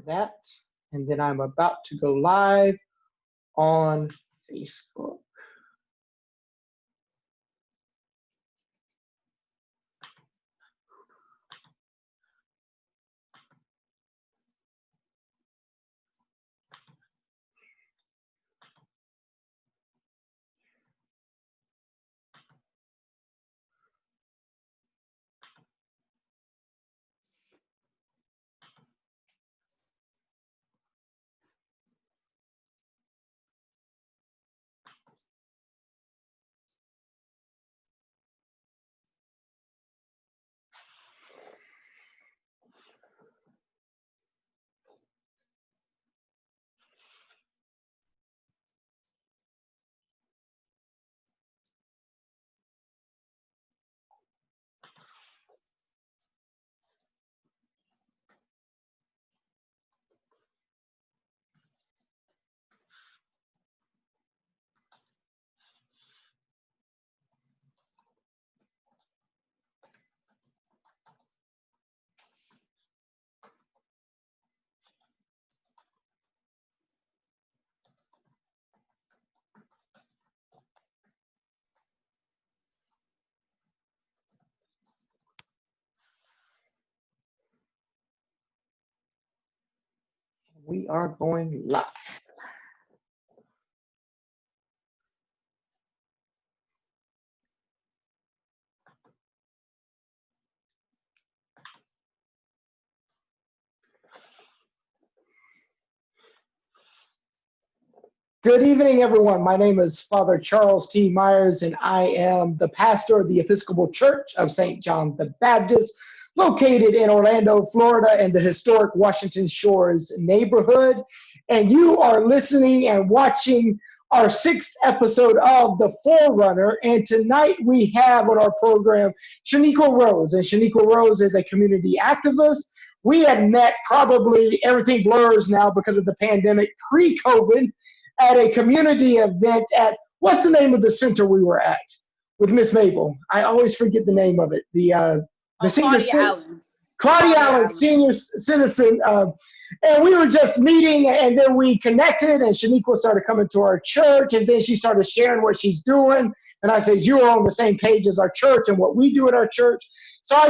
that. And then I'm about to go live on Facebook. We are going live. Good evening, everyone. My name is Father Charles T. Myers, and I am the pastor of the Episcopal Church of St. John the Baptist, located in Orlando, Florida, in the historic Washington Shores neighborhood. And you are listening and watching our 6th episode of The Forerunner. And tonight we have on our program Shaniqua Rose. And Shaniqua Rose is a community activist. We had met, probably everything blurs now because of the pandemic, pre-COVID, at a community event at, what's the name of the center we were at with Miss Mabel? I always forget the name of it. The senior Claudia Allen, senior citizen. And we were just meeting, and then we connected, and Shaniqua started coming to our church, and then she started sharing what she's doing. And I said, you are on the same page as our church and what we do at our church. So I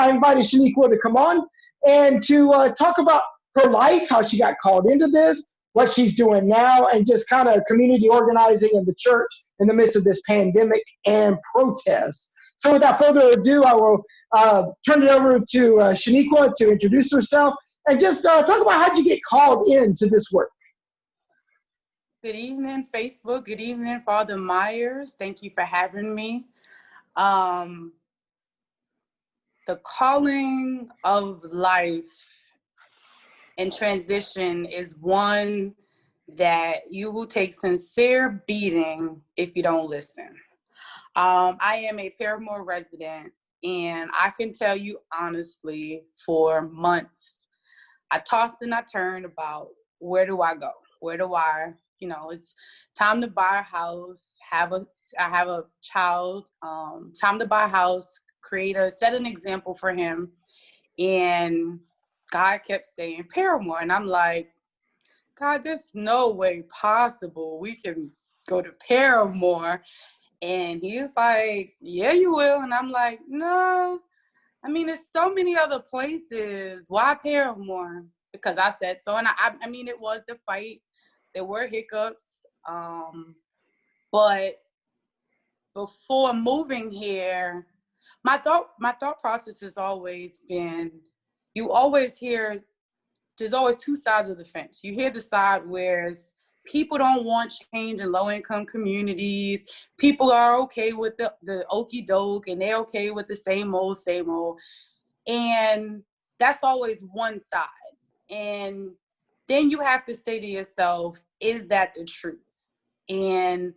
invited Shaniqua to come on and to talk about her life, how she got called into this, what she's doing now, and just kind of community organizing in the church in the midst of this pandemic and protest. So without further ado, I will turn it over to Shaniqua to introduce herself and just talk about how'd you get called into this work. Good evening, Facebook. Good evening, Father Myers. Thank you for having me. The calling of life and transition is one that you will take sincere beating if you don't listen. I am a Paramore resident, and I can tell you honestly, for months, I tossed and I turned about where do I go? Where do I, it's time to buy a house, I have a child, time to buy a house, set an example for him. And God kept saying Paramore, and I'm like, God, there's no way possible we can go to Paramore. And he's like, yeah, you will. And I'm like, no, there's so many other places. Why Paramore? Because I said so. And I mean, it was the fight. There were hiccups. But before moving here, my thought process has always been, you always hear, there's always two sides of the fence. You hear the side where people don't want change in low-income communities. People are okay with the okie doke, and they're okay with the same old, same old. And that's always one side. And then you have to say to yourself, is that the truth? And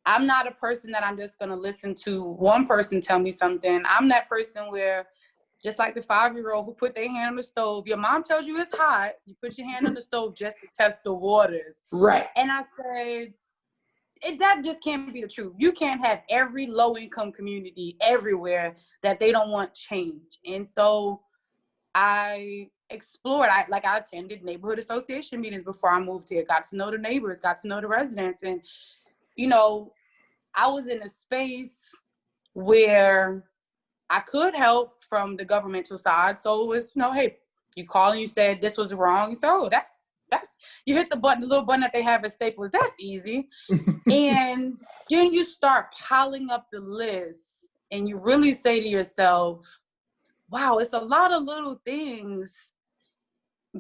I'm not a person that I'm just going to listen to one person tell me something. I'm that person where, just like the 5-year-old who put their hand on the stove, your mom tells you it's hot, you put your hand on the stove just to test the waters. Right. And I said, that just can't be the truth. You can't have every low-income community everywhere that they don't want change. And so I explored. I attended neighborhood association meetings before I moved here, got to know the neighbors, got to know the residents. And, you know, I was in a space where I could help from the governmental side. So it was, you know, hey, you call and you said this was wrong. So that's, you hit the button, the little button that they have at Staples. That's easy. And then you start piling up the list and you really say to yourself, wow, it's a lot of little things.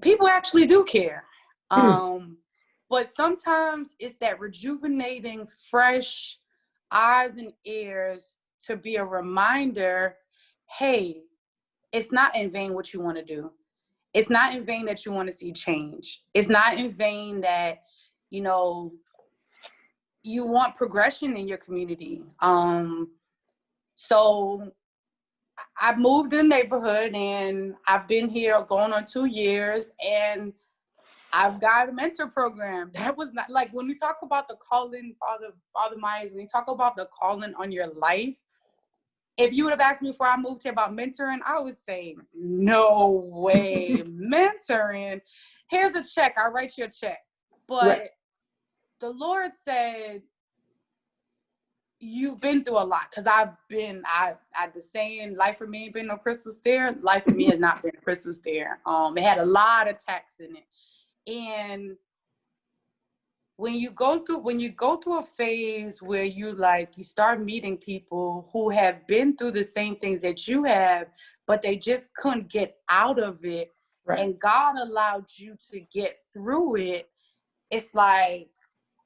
People actually do care. But sometimes it's that rejuvenating, fresh eyes and ears to be a reminder, hey, it's not in vain what you want to do. It's not in vain that you want to see change. It's not in vain that, you know, you want progression in your community. So I moved in the neighborhood and I've been here going on 2 years, and I've got a mentor program. That was not like, when we talk about the calling, Father Myers, when you talk about the calling on your life, if you would have asked me before I moved here about mentoring, I would say, no way, mentoring. Here's a check, I'll write you a check. But right. The Lord said, you've been through a lot, because I the saying, life for me ain't been no crystal stair. Life for me has not been a crystal stair. It had a lot of tax in it. And when you go through a phase where you start meeting people who have been through the same things that you have, but they just couldn't get out of it, right. And God allowed you to get through it, it's like,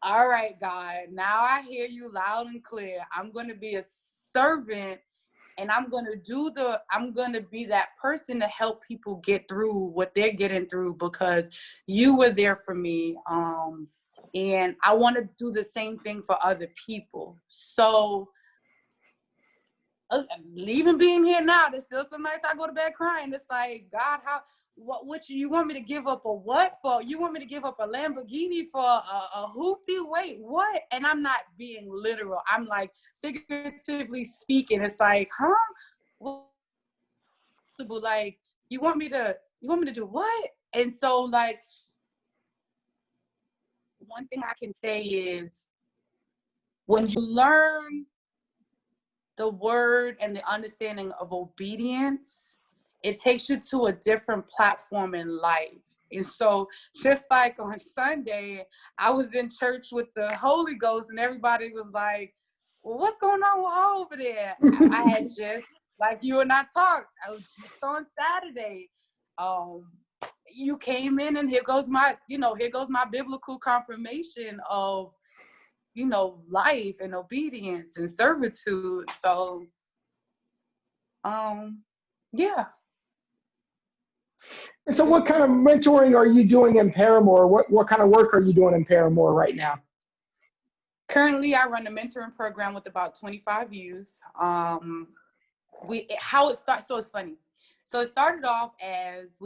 all right, God, now I hear you loud and clear. I'm going to be a servant, and I'm going to be that person to help people get through what they're getting through, because you were there for me. And I want to do the same thing for other people. So even being here now, there's still some nights I go to bed crying. It's like, God, what you want me to give up a what for? You want me to give up a Lamborghini for a hoopty? Wait, what? And I'm not being literal. I'm like figuratively speaking. It's like, huh? What? Like, you want me to do what? And so, like, one thing I can say is, when you learn the word and the understanding of obedience, it takes you to a different platform in life. And so, just like on Sunday, I was in church with the Holy Ghost, and everybody was like, well, what's going on with her over there? I had just, like you and I talked, I was just on Saturday. You came in, and here goes my biblical confirmation of, life and obedience and servitude. So, yeah. And so what kind of mentoring are you doing in Paramore? What kind of work are you doing in Paramore right now? Currently, I run a mentoring program with about 25 youth. How it starts, so it's funny. So it started off as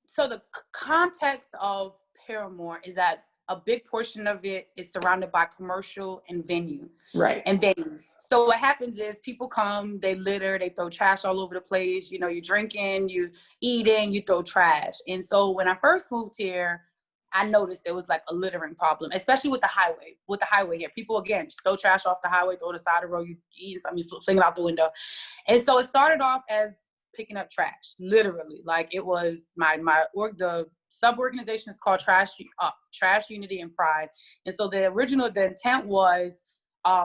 so the context of Paramore is that a big portion of it is surrounded by commercial and venues. So what happens is, people come, they litter, they throw trash all over the place. You're drinking, you eating, you throw trash. And so when I first moved here, I noticed there was like a littering problem, especially with the highway here. People, again, just throw trash off the highway, throw it aside the road, you eat something, you fling it out the window. And so it started off as picking up trash, literally. Like, it was the sub-organization is called Trash Unity and Pride. And so the intent was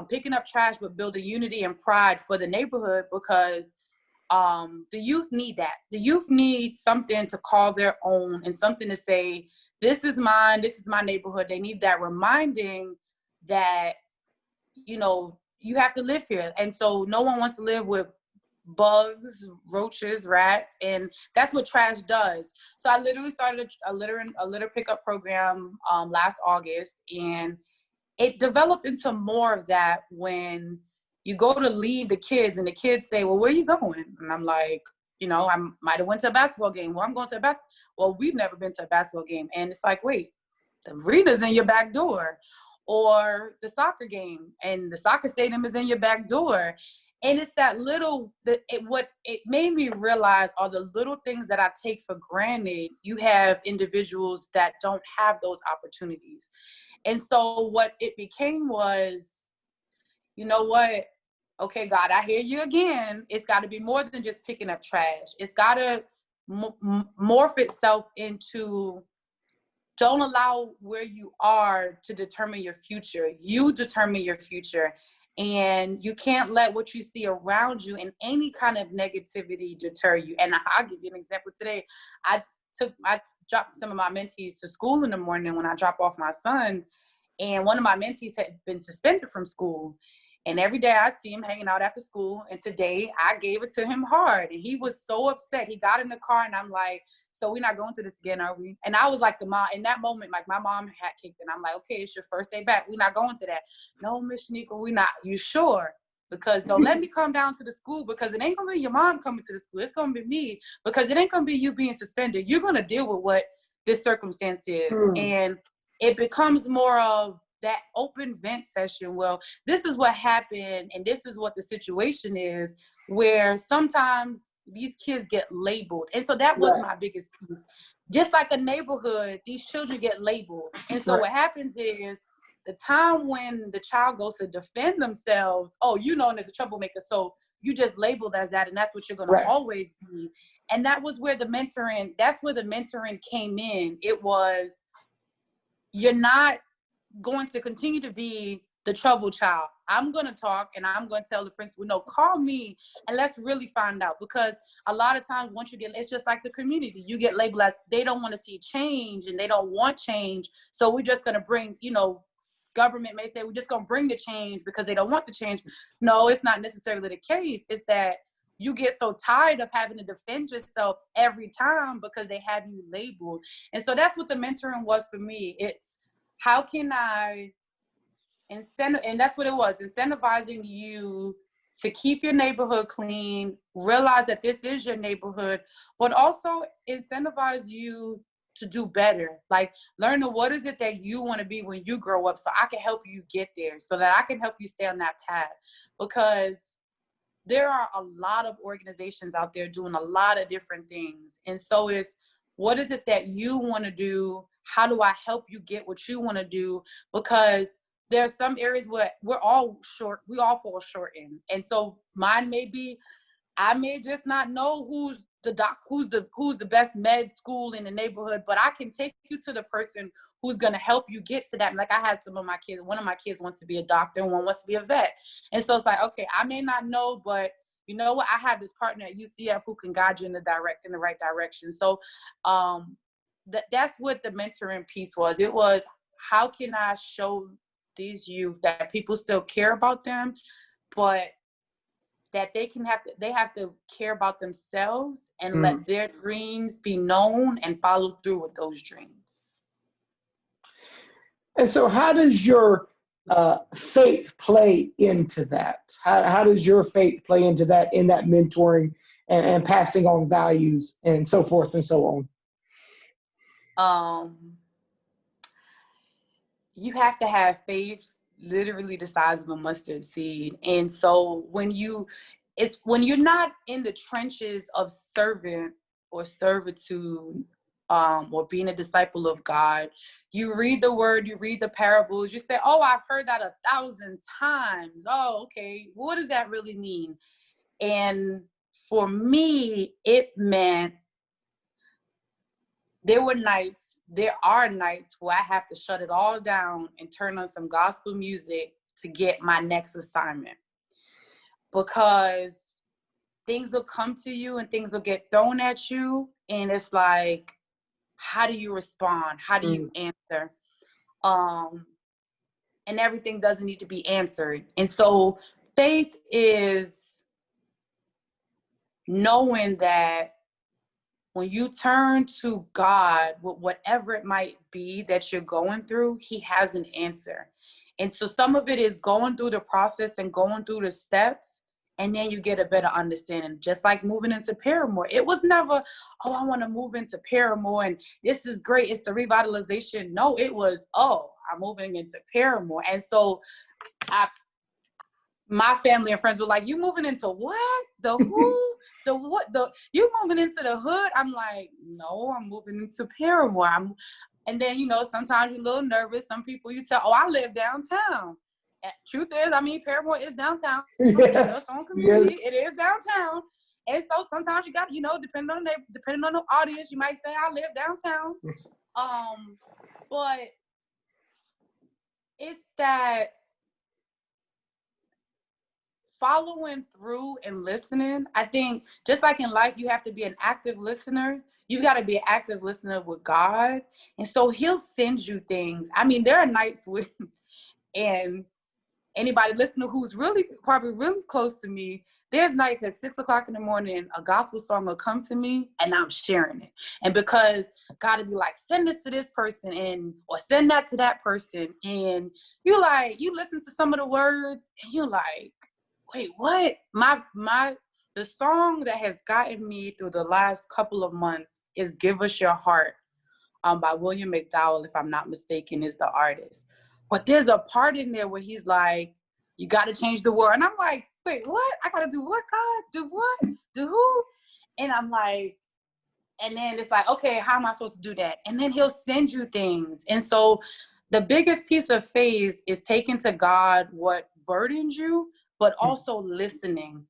picking up trash, but building unity and pride for the neighborhood, because the youth need that. The youth need something to call their own, and something to say, this is mine, this is my neighborhood. They need that reminding that, you have to live here. And so no one wants to live with bugs, roaches, rats, and that's what trash does. So I literally started a litter pickup program last August, and it developed into more of that. When you go to leave the kids, and the kids say, well, where are you going? And I'm like, I might have went to a basketball game. Well, I'm going to a basketball. Well, we've never been to a basketball game. And it's like, wait, the arena's in your back door, or the soccer game, and the soccer stadium is in your back door. And it's that what it made me realize are the little things that I take for granted. You have individuals that don't have those opportunities. And so what it became was, you know what? Okay, God, I hear you again. It's got to be more than just picking up trash. It's got to morph itself into, don't allow where you are to determine your future. You determine your future. And you can't let what you see around you and any kind of negativity deter you. And I'll give you an example today. I dropped some of my mentees to school in the morning when I drop off my son. And one of my mentees had been suspended from school. And every day I'd see him hanging out after school. And today I gave it to him hard. And he was so upset. He got in the car and I'm like, so we're not going through this again, are we? And I was like the mom, in that moment, like my mom had kicked in. I'm like, okay, it's your first day back. We're not going through that. No, Miss Shaniqua, we're not. You sure? Because don't let me come down to the school, because it ain't going to be your mom coming to the school. It's going to be me, because it ain't going to be you being suspended. You're going to deal with what this circumstance is. And it becomes more of that open vent session. Well, this is what happened and this is what the situation is, where sometimes these kids get labeled. And so that was my biggest piece. Just like a neighborhood, these children get labeled. And so what happens is, the time when the child goes to defend themselves, oh, you know, as a troublemaker, so you just labeled as that, and that's what you're going to always be. And that was where that's where the mentoring came in. It was, you're not going to continue to be the trouble child. I'm going to talk and I'm going to tell the principal, no, call me and let's really find out. Because a lot of times once you get, it's just like the community, you get labeled as they don't want to see change and they don't want change. So we're just going to bring, you know, government may say we're just going to bring the change because they don't want the change. No, it's not necessarily the case. It's that you get so tired of having to defend yourself every time because they have you labeled. And so that's what the mentoring was for me. It's, how can I and that's what it was, incentivizing you to keep your neighborhood clean, realize that this is your neighborhood, but also incentivize you to do better. Like, learn what is it that you want to be when you grow up, so I can help you get there, so that I can help you stay on that path. Because there are a lot of organizations out there doing a lot of different things. And so it's, what is it that you want to do? How do I help you get what you want to do? Because there are some areas where we all fall short in. And so mine may be, I may just not know who's the best med school in the neighborhood, but I can take you to the person who's going to help you get to that. Like, I had some of my kids, one of my kids wants to be a doctor and one wants to be a vet. And so it's like, okay, I may not know, but you know what? I have this partner at UCF who can guide you in the right direction. So that's what the mentoring piece was. It was, how can I show these youth that people still care about them, but that they have to care about themselves and let their dreams be known and follow through with those dreams. And so how does your faith play into that? How does your faith play into that, in that mentoring and passing on values and so forth and so on? You have to have faith literally the size of a mustard seed. And so when you're not in the trenches of servant or servitude, or being a disciple of God, you read the word, you read the parables, you say, oh, I've heard that 1,000 times. Oh, okay. What does that really mean? And for me, it meant there are nights where I have to shut it all down and turn on some gospel music to get my next assignment. Because things will come to you and things will get thrown at you. And it's like, how do you respond? How do you answer? And everything doesn't need to be answered. And so faith is knowing that when you turn to God with whatever it might be that you're going through, he has an answer. And so some of it is going through the process and going through the steps, and then you get a better understanding. Just like moving into Paramore. It was never, oh, I want to move into Paramore and this is great, it's the revitalization. No, it was, oh, I'm moving into Paramore. And so my family and friends were like, you moving into what? The who? The what? You moving into the hood? I'm like, no, I'm moving into Paramore. And then, you know, sometimes you're a little nervous. Some people you tell, oh, I live downtown. And truth is, I mean, Paramore is downtown. Yes. It's own community. Yes. It is downtown. And so sometimes you got, you know, depending on the audience, you might say, I live downtown. But it's that following through and listening. I think just like in life, you have to be an active listener. You got to be an active listener with God. And so he'll send you things. I mean, there are nights with, and anybody listening who's probably really close to me, there's nights at 6 o'clock in the morning, a gospel song will come to me and I'm sharing it. And because God will be like, send this to this person or send that to that person. And you listen to some of the words and you're like, wait, what? The song that has gotten me through the last couple of months is Give Us Your Heart by William McDowell, if I'm not mistaken, is the artist. But there's a part in there where he's like, you got to change the world. And I'm like, wait, what? I got to do what, God? Do what? Do who? And I'm like, and then it's like, okay, how am I supposed to do that? And then he'll send you things. And so the biggest piece of faith is taking to God what burdens you, but also listening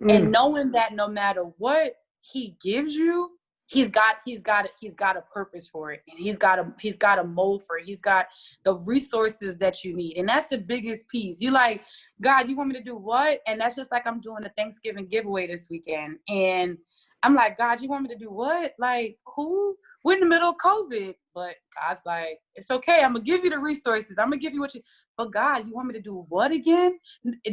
and knowing that no matter what he gives you, he's got a purpose for it, and he's got a mold for it. He's got the resources that you need, and that's the biggest piece. You like, God, you want me to do what? And that's just like I'm doing a Thanksgiving giveaway this weekend, and I'm like, God, you want me to do what? Like, who? We're in the middle of COVID, but God's like, it's okay. I'm gonna give you the resources. I'm gonna give you what you. But God, you want me to do what again?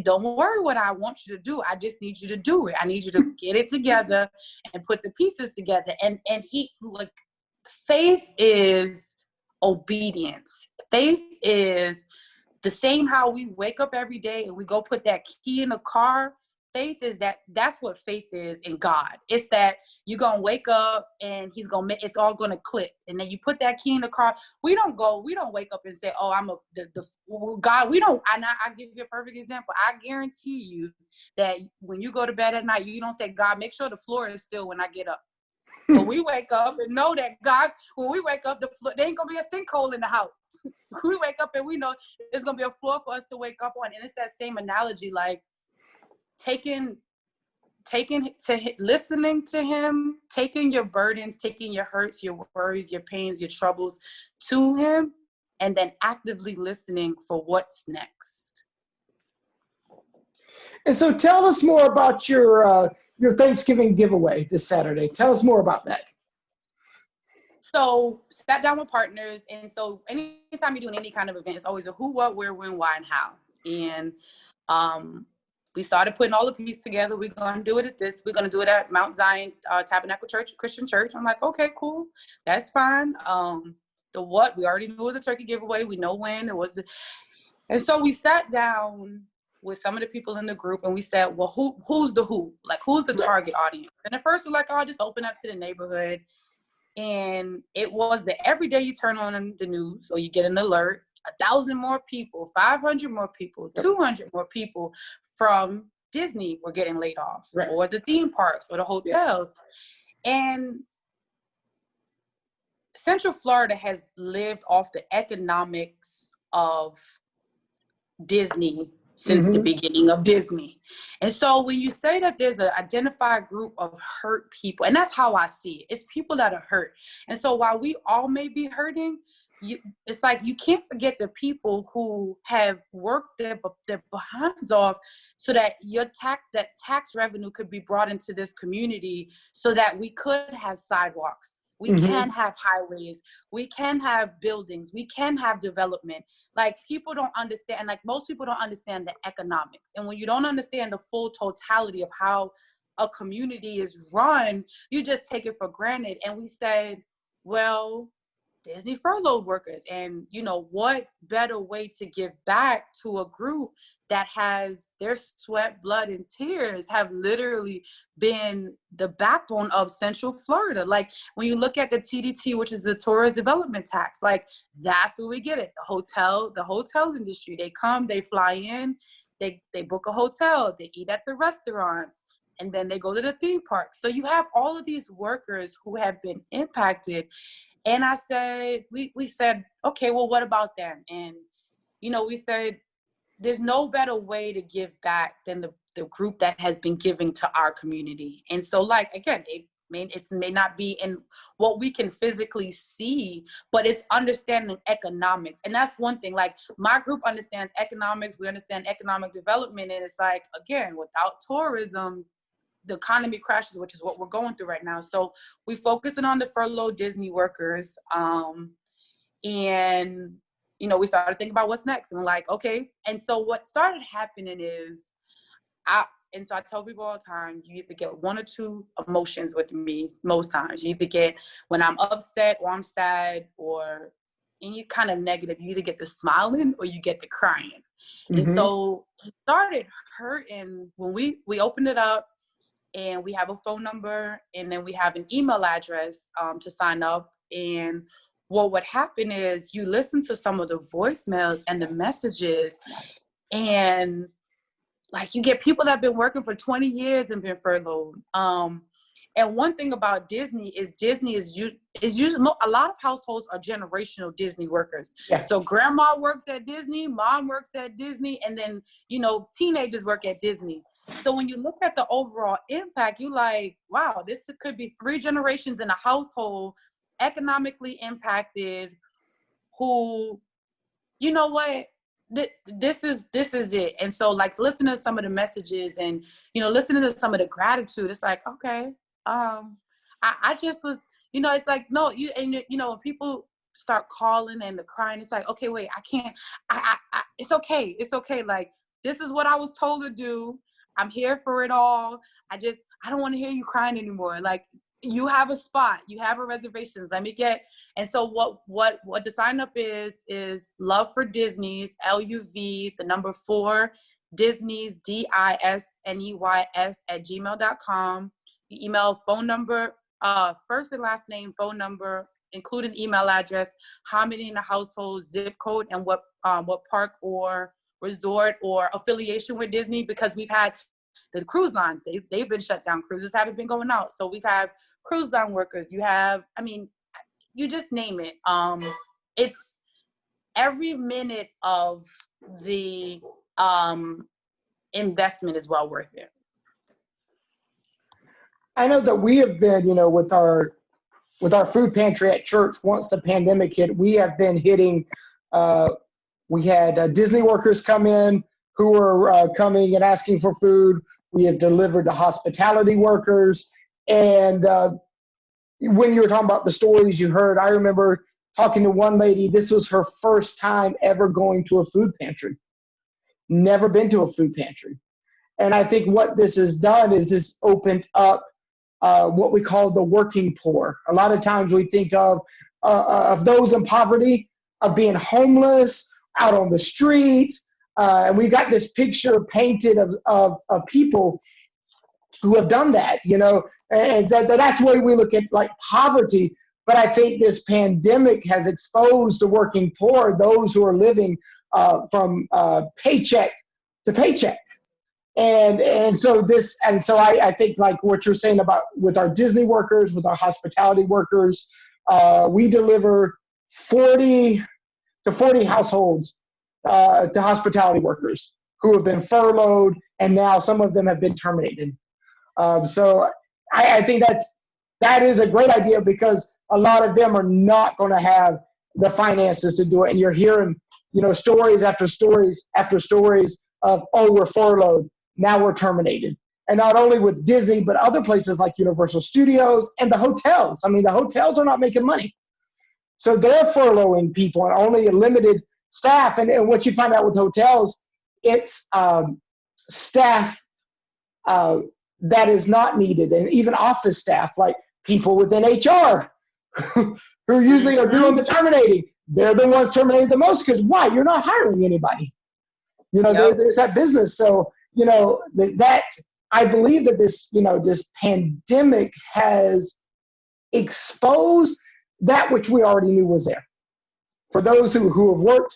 Don't worry what I want you to do. I just need you to do it. I need you to get it together and put the pieces together. And he, like, faith is obedience. Faith is the same how we wake up every day and we go put that key in the car. Faith is that's what faith is in God. It's that you're going to wake up and it's all going to click. And then you put that key in the car. We don't wake up and say, oh, God, we don't. I give you a perfect example. I guarantee you that when you go to bed at night, you don't say, God, make sure the floor is still when I get up. But we wake up and know that God, when we wake up, there ain't going to be a sinkhole in the house. We wake up and we know there's going to be a floor for us to wake up on. And it's that same analogy, like, listening to him, taking your burdens, taking your hurts, your worries, your pains, your troubles to him, and then actively listening for what's next. And so tell us more about your Thanksgiving giveaway this Saturday. Tell us more about that. So sat down with partners, and so anytime you're doing any kind of event, it's always a who, what, where, when, why, and how. And we started putting all the pieces together. We're going to do we're going to do it at Mount Zion Tabernacle Church, Christian Church. I'm like, okay, cool. That's fine. The what, we already knew it was a turkey giveaway. We know when it was. And so we sat down with some of the people in the group and we said, well, who's the who? Like, who's the target audience? And at first we're like, oh, just open up to the neighborhood. And it was that every day you turn on the news or you get an alert, 1,000 more people, 500 more people, 200 more people from Disney were getting laid off, right, or the theme parks or the hotels. Yeah. And Central Florida has lived off the economics of Disney since the beginning of Disney. And so when you say that there's an identified group of hurt people, and that's how I see it, it's people that are hurt. And so while we all may be hurting, it's like you can't forget the people who have worked their behinds off so that that tax revenue could be brought into this community so that we could have sidewalks. We can have highways. We can have buildings. We can have development. Like, people don't understand, like most people don't understand the economics. And when you don't understand the full totality of how a community is run, you just take it for granted. And we said, well, Disney furloughed workers, and what better way to give back to a group that has their sweat, blood, and tears have literally been the backbone of Central Florida. Like, when you look at the TDT, which is the tourist development tax, like, that's where we get it. The hotel industry, they come, they fly in, they book a hotel, they eat at the restaurants, and then they go to the theme park. So you have all of these workers who have been impacted. And I said, we said, okay, well, what about them? And, we said, there's no better way to give back than the group that has been giving to our community. And so, like, again, it may not be in what we can physically see, but it's understanding economics. And that's one thing. Like, my group understands economics. We understand economic development. And it's like, again, without tourism, the economy crashes, which is what we're going through right now. So we focusing on the furloughed Disney workers. And we started thinking about what's next. And we're like, okay. And so what started happening is, so I tell people all the time, you either get one or two emotions with me most times. You either get when I'm upset or I'm sad or any kind of negative, you either get the smiling or you get the crying. Mm-hmm. And so it started hurting when we opened it up, and we have a phone number, and then we have an email address to sign up. And what would happen is you listen to some of the voicemails and the messages, and like you get people that have been working for 20 years and been furloughed. And one thing about Disney is usually, a lot of households are generational Disney workers. Yes. So grandma works at Disney, mom works at Disney, and then, teenagers work at Disney. So when you look at the overall impact, you're like, wow, this could be 3 generations in a household economically impacted who, you know what, this is it. And so, like, listening to some of the messages and, listening to some of the gratitude, it's like, okay, I just was, it's like, no, when people start calling and the crying, it's like, okay, wait, I can't, it's okay. Like, this is what I was told to do. I'm here for it all. I don't want to hear you crying anymore. Like, you have a spot, you have a reservations. And so what the sign up is Love for Disney's, LUV, the number 4, Disney's, DISNEYS @gmail.com. You email phone number, first and last name, phone number, including email address, how many in the household, zip code, and what park or resort or affiliation with Disney, because we've had the cruise lines, they've been shut down. Cruises haven't been going out. So we've had cruise line workers. You have, you just name it. It's every minute of the investment is well worth it. I know that we have been, with our food pantry at church, once the pandemic hit, we have been hitting, we had Disney workers come in who were coming and asking for food. We have delivered to hospitality workers. And when you were talking about the stories you heard, I remember talking to one lady. This was her first time ever going to a food pantry. Never been to a food pantry. And I think what this has done is this opened up what we call the working poor. A lot of times we think of those in poverty, of being homeless, out on the streets, and we got this picture painted of people who have done that, and that's the way we look at like poverty. But I think this pandemic has exposed the working poor, those who are living from paycheck to paycheck. And so I think like what you're saying about with our Disney workers, with our hospitality workers, we deliver 40 to 40 households to hospitality workers who have been furloughed, and now some of them have been terminated. So I think that is a great idea, because a lot of them are not going to have the finances to do it. And you're hearing, stories after stories after stories of, oh, we're furloughed, now we're terminated. And not only with Disney, but other places like Universal Studios and the hotels. The hotels are not making money. So they're furloughing people and only a limited staff. And what you find out with hotels, it's staff that is not needed, and even office staff, like people within HR who usually are doing the terminating. They're the ones terminated the most, because why? You're not hiring anybody. There's that business. So, that I believe that this pandemic has exposed that which we already knew was there. For those who have worked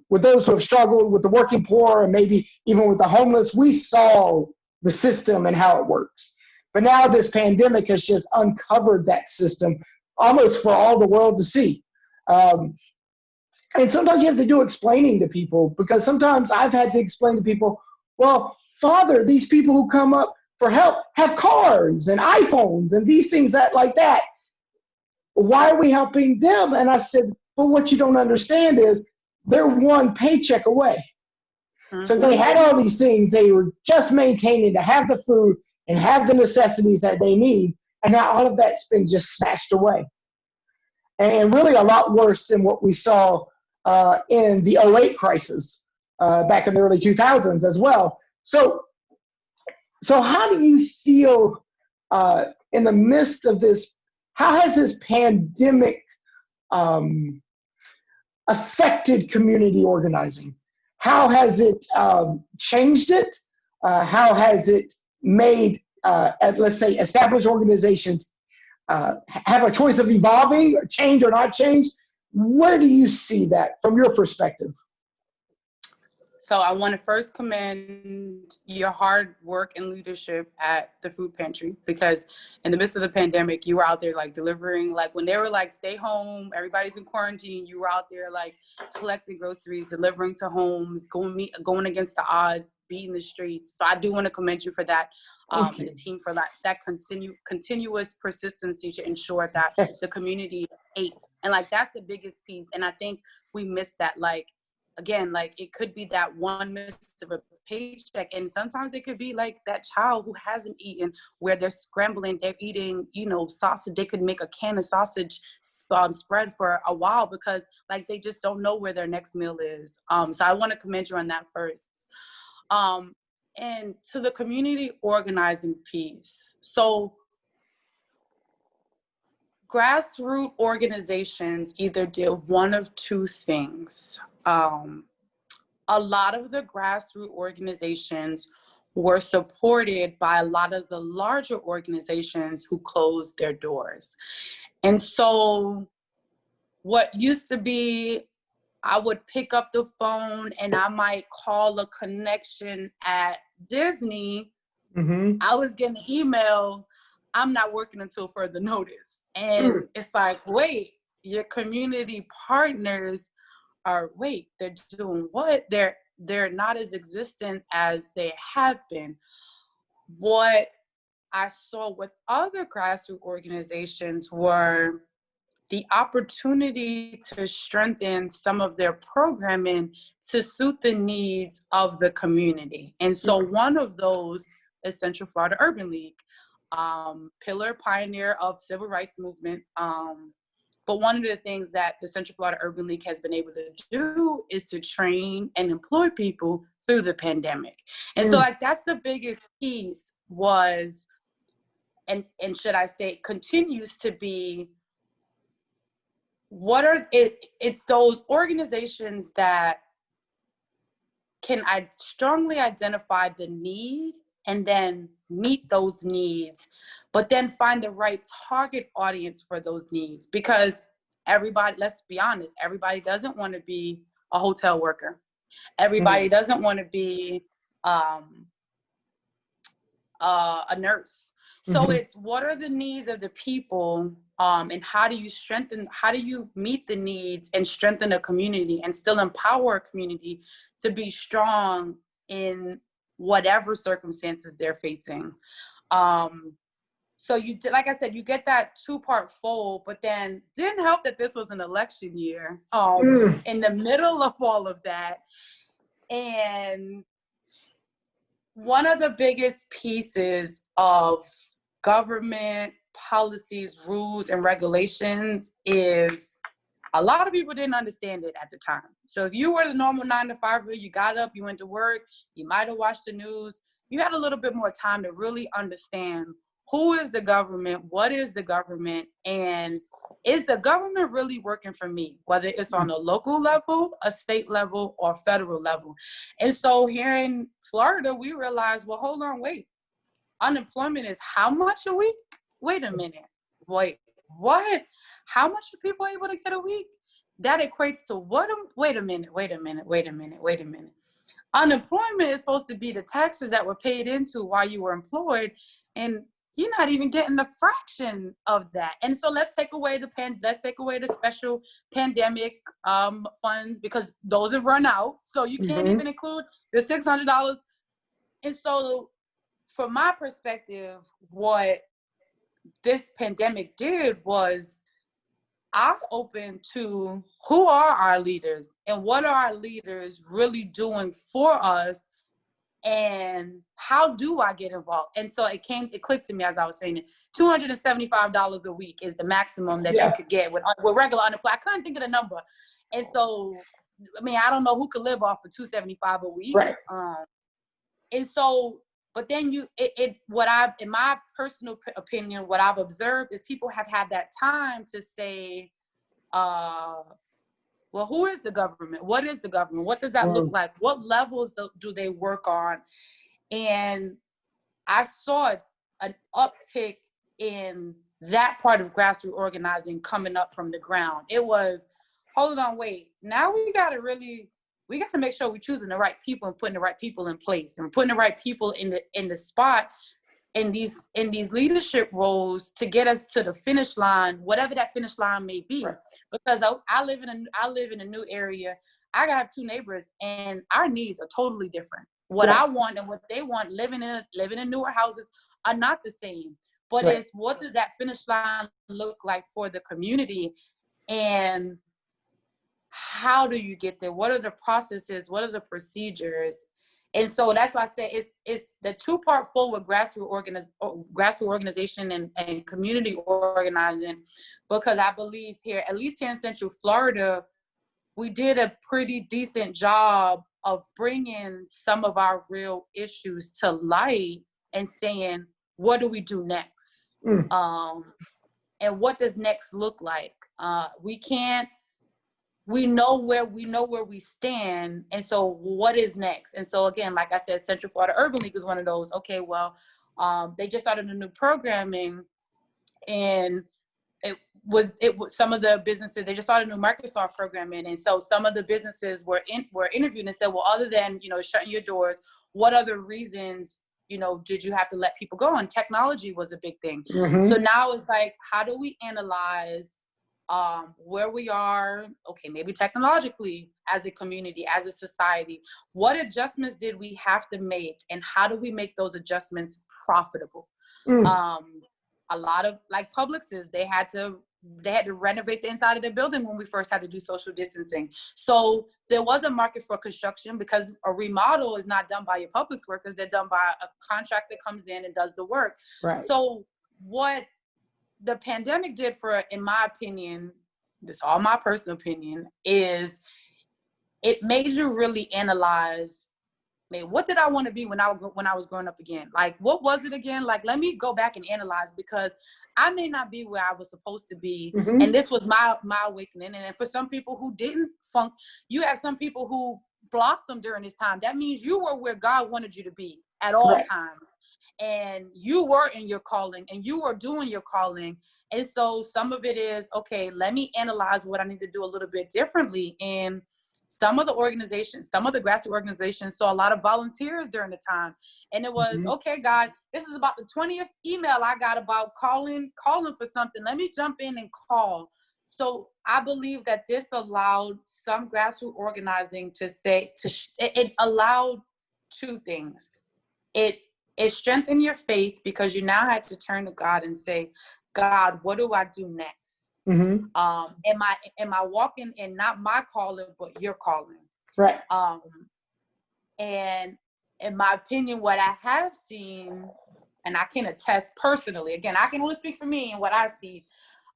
with those who have struggled, with the working poor, and maybe even with the homeless. We saw the system and how it works. But now this pandemic has just uncovered that system almost for all the world to see. And sometimes you have to do explaining to people, because sometimes I've had to explain to people, well, Father, these people who come up for help have cars and iPhones and these things that like that. Why are we helping them? And I said, well, what you don't understand is they're one paycheck away. Mm-hmm. So they had all these things. They were just maintaining to have the food and have the necessities that they need. And now all of that's been just snatched away. And really a lot worse than what we saw in the 2008 crisis back in the early 2000s as well. So how do you feel in the midst of this? How has this pandemic affected community organizing? How has it changed it? How has it made, let's say, established organizations have a choice of evolving, or change or not change? Where do you see that from your perspective? So I want to first commend your hard work and leadership at the food pantry, because in the midst of the pandemic, you were out there like delivering, like when they were like, stay home, everybody's in quarantine, you were out there like collecting groceries, delivering to homes, going against the odds, beating the streets. So I do want to commend you for that. And the team for that continuous persistency to ensure that the community ate. And like, that's the biggest piece. And I think we missed that. Like, again, like it could be that one miss of a paycheck. And sometimes it could be like that child who hasn't eaten, where they're scrambling, they're eating, sausage. They could make a can of sausage spread for a while because like, they just don't know where their next meal is. So I want to commend you on that first. And to the community organizing piece. So grassroots organizations either did one of two things. A lot of the grassroots organizations were supported by a lot of the larger organizations who closed their doors. And so what used to be, I would pick up the phone and I might call a connection at Disney. Mm-hmm. I was getting an email, I'm not working until further notice. And it's like, wait, your community partners they're doing what? They're not as existent as they have been. What I saw with other grassroots organizations were the opportunity to strengthen some of their programming to suit the needs of the community. And so one of those is Central Florida Urban League, pillar pioneer of civil rights movement. But one of the things that the Central Florida Urban League has been able to do is to train and employ people through the pandemic. And so like, that's the biggest piece was, and should I say, continues to be, it's those organizations that can strongly identify the need and then meet those needs, but then find the right target audience for those needs. Because everybody, let's be honest, everybody doesn't want to be a hotel worker. Everybody doesn't want to be a nurse. So it's, what are the needs of the people, and how do you meet the needs and strengthen a community and still empower a community to be strong in whatever circumstances they're facing. So like I said, you get that two-part fold, but then didn't help that this was an election year in the middle of all of that. And one of the biggest pieces of government policies, rules, and regulations is a lot of people didn't understand it at the time. So if you were the normal 9-to-5, you got up, you went to work, you might have watched the news, you had a little bit more time to really understand who is the government, what is the government, and is the government really working for me, whether it's on a local level, a state level, or federal level. And so here in Florida, we realized, well, hold on, wait. Unemployment is how much a week? Wait a minute. Wait, what? How much are people able to get a week? that equates to what? Wait a minute. Unemployment is supposed to be the taxes that were paid into while you were employed, and you're not even getting a fraction of that. And so let's take away the special pandemic funds, because those have run out. So you can't even include the $600. And so from my perspective, what this pandemic did was I'm open to who are our leaders and what are our leaders really doing for us, and how do I get involved? And so it clicked to me as I was saying it. $275 a week is the maximum that you could get with regular unemployment. I couldn't think of the number. And so, I mean, I don't know who could live off of $275 a week. Right. And so, but then in my personal opinion, what I've observed is people have had that time to say, well, who is the government? What is the government? What does that look like? What levels do they work on? And I saw an uptick in that part of grassroots organizing coming up from the ground. It was, hold on, wait. Now we got to make sure we're choosing the right people and putting the right people in place and putting the right people in the spot in these leadership roles to get us to the finish line, whatever that finish line may be. Right. Because I live in a new area. I have 2 neighbors, and our needs are totally different. What I want and what they want, living in newer houses, are not the same. But it's, what does that finish line look like for the community, and how do you get there? What are the processes? What are the procedures? And so that's why I say it's the 2-part forward grassroots organization and community organizing, because I believe here, at least here in Central Florida, we did a pretty decent job of bringing some of our real issues to light and saying, what do we do next? And what does next look like? We know where we stand. And so what is next? And so again, like I said, Central Florida Urban League is one of those. Okay, well, they just started a new programming, and it was some of the businesses, they just started a new Microsoft programming. And so some of the businesses were interviewed and said, well, other than, shutting your doors, what other reasons, did you have to let people go? And technology was a big thing. So now it's like, how do we analyze where we are, okay, maybe technologically, as a community, as a society? What adjustments did we have to make, and how do we make those adjustments profitable? A lot of, like, Publixes, they had to renovate the inside of their building when we first had to do social distancing. So there was a market for construction, because a remodel is not done by your Publix workers, they're done by a contractor that comes in and does the work. Right. So what the pandemic did for, in my opinion, this is all my personal opinion, is it made you really analyze, man, what did I want to be when I was growing up again? Like, what was it again? Like, let me go back and analyze, because I may not be where I was supposed to be. And this was my awakening. And for some people who didn't you have some people who blossomed during this time. That means you were where God wanted you to be at all times. And you were in your calling, and you were doing your calling. And so some of it is, okay, let me analyze what I need to do a little bit differently. And some of the grassroots organizations saw a lot of volunteers during the time. And it was, okay, God, this is about the 20th email I got about calling for something. Let me jump in and call. So I believe that this allowed some grassroots organizing it allowed 2 things. It strengthened your faith, because you now had to turn to God and say, God, what do I do next? Am I walking in not my calling, but your calling? Right. And in my opinion, what I have seen, and I can attest personally, again, I can only speak for me and what I see,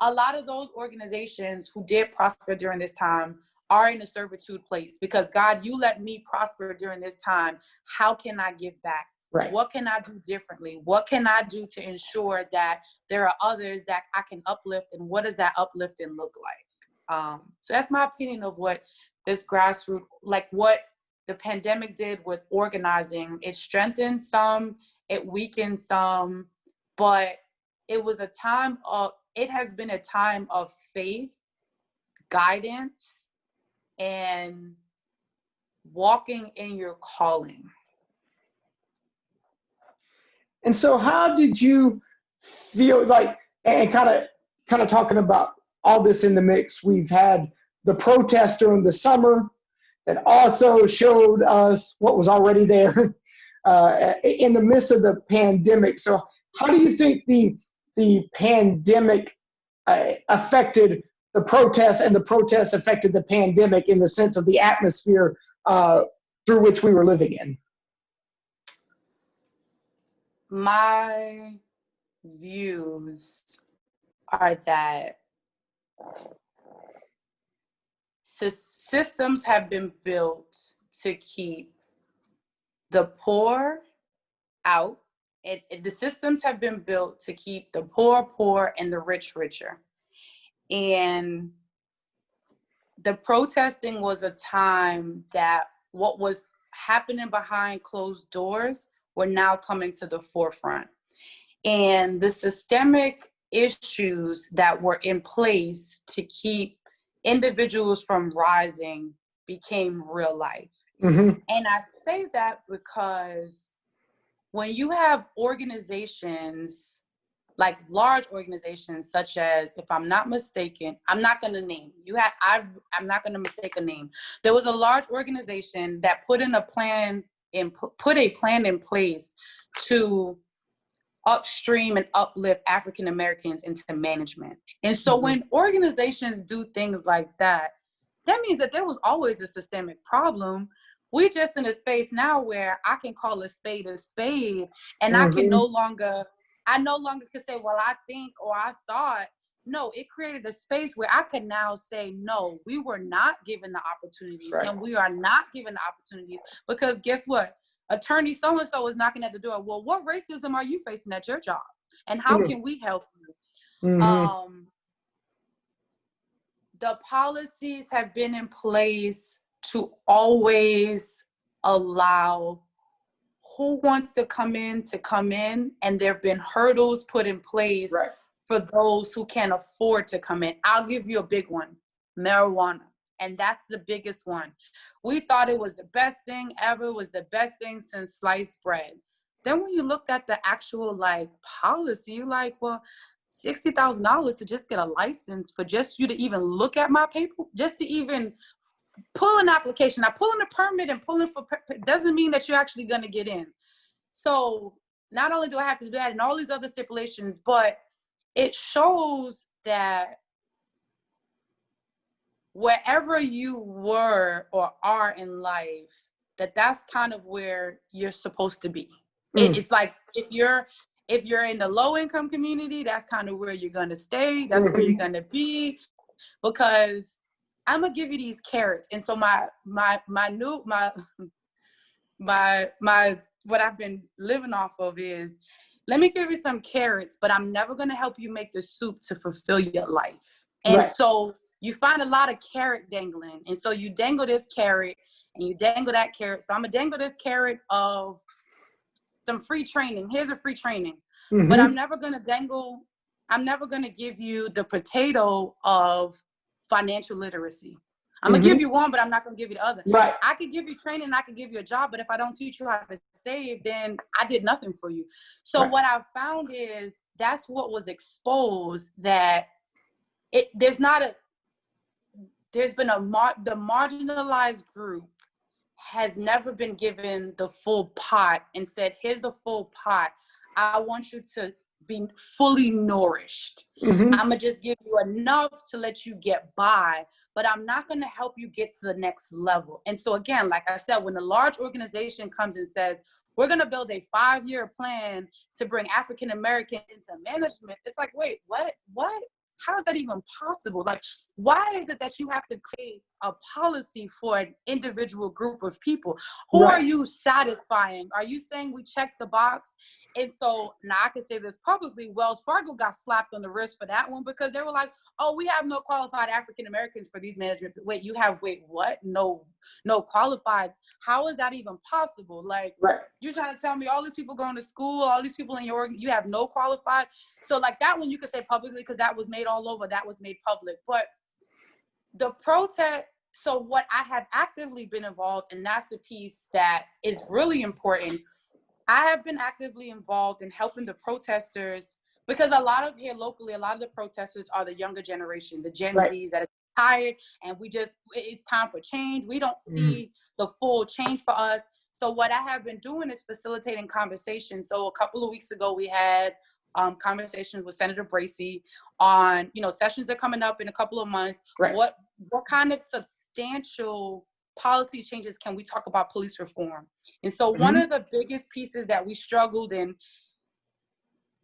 a lot of those organizations who did prosper during this time are in a servitude place, because God, you let me prosper during this time. How can I give back? Right. What can I do differently? What can I do to ensure that there are others that I can uplift, and what does that uplifting look like? So that's my opinion of what this grassroots, like what the pandemic did with organizing. It strengthened some, it weakened some, but it has been a time of faith, guidance, and walking in your calling. And so how did you feel like, and kind of talking about all this in the mix, we've had the protest during the summer that also showed us what was already there in the midst of the pandemic. So how do you think the pandemic affected the protests, and the protests affected the pandemic in the sense of the atmosphere through which we were living in? My views are that systems have been built to keep the poor out. The systems have been built to keep the poor and the rich richer. And the protesting was a time that what was happening behind closed doors were now coming to the forefront. And the systemic issues that were in place to keep individuals from rising became real life. Mm-hmm. And I say that because when you have organizations, like large organizations such as, if I'm not mistaken, I'm not going to name, I'm not going to mistake a name. There was a large organization that put a plan in place to upstream and uplift African Americans into management. And so when organizations do things like that, that means that there was always a systemic problem. We just in a space now where I can call a spade, and I no longer can say, well, I think or I thought. No, it created a space where I could now say, no, we were not given the opportunities, and we are not given the opportunities, because guess what? Attorney so-and-so is knocking at the door. Well, what racism are you facing at your job? And how can we help you? The policies have been in place to always allow who wants to come in, and there have been hurdles put in place for those who can't afford to come in. I'll give you a big one: marijuana. And that's the biggest one. We thought it was the best thing ever, was the best thing since sliced bread. Then when you looked at the actual policy, you're like, well, $60,000 to just get a license for just you to even look at my paper, just to even pull an application. Now, pulling a permit and pulling for doesn't mean that you're actually going to get in. So not only do I have to do that and all these other stipulations, but it shows that wherever you were or are in life, that's kind of where you're supposed to be. It's like if you're in the low income community, that's kind of where you're going to stay. That's where you're going to be, because I'm going to give you these carrots. And so my what I've been living off of is, let me give you some carrots, but I'm never going to help you make the soup to fulfill your life. And so you find a lot of carrot dangling. And so you dangle this carrot and you dangle that carrot. So I'm going to dangle this carrot of some free training. Here's a free training. But I'm never going to give you the potato of financial literacy. I'm going to give you one, but I'm not going to give you the other. I could give you training, I could give you a job, but if I don't teach you how to save, then I did nothing for you. So what I've found is that's what was exposed, that the marginalized group has never been given the full pot and said, here's the full pot. I want you to be fully nourished. I'm going to just give you enough to let you get by, but I'm not going to help you get to the next level. And so again, like I said, when a large organization comes and says, we're going to build a 5-year plan to bring African Americans into management, it's like, wait, what? How is that even possible? Like, why is it that you have to create a policy for an individual group of people? Who are you satisfying? Are you saying we check the box? And so now I can say this publicly, Wells Fargo got slapped on the wrist for that one, because they were like, oh, we have no qualified African Americans for these management. Wait, what? No qualified. How is that even possible? Like, you're trying to tell me all these people going to school, all these people in your, you have no qualified. So like that one you could say publicly, because that was made all over, that was made public. But the protest, so what I have actively been involved, and that's the piece that is really important. I have been actively involved in helping the protesters, because a lot of here locally, a lot of the protesters are the younger generation, the Gen Right. Zs that are tired, and it's time for change. We don't see the full change for us. So what I have been doing is facilitating conversations. So a couple of weeks ago, we had conversations with Senator Bracy on, sessions are coming up in a couple of months. Right. What kind of substantial policy changes can we talk about police reform? And so one of the biggest pieces that we struggled in,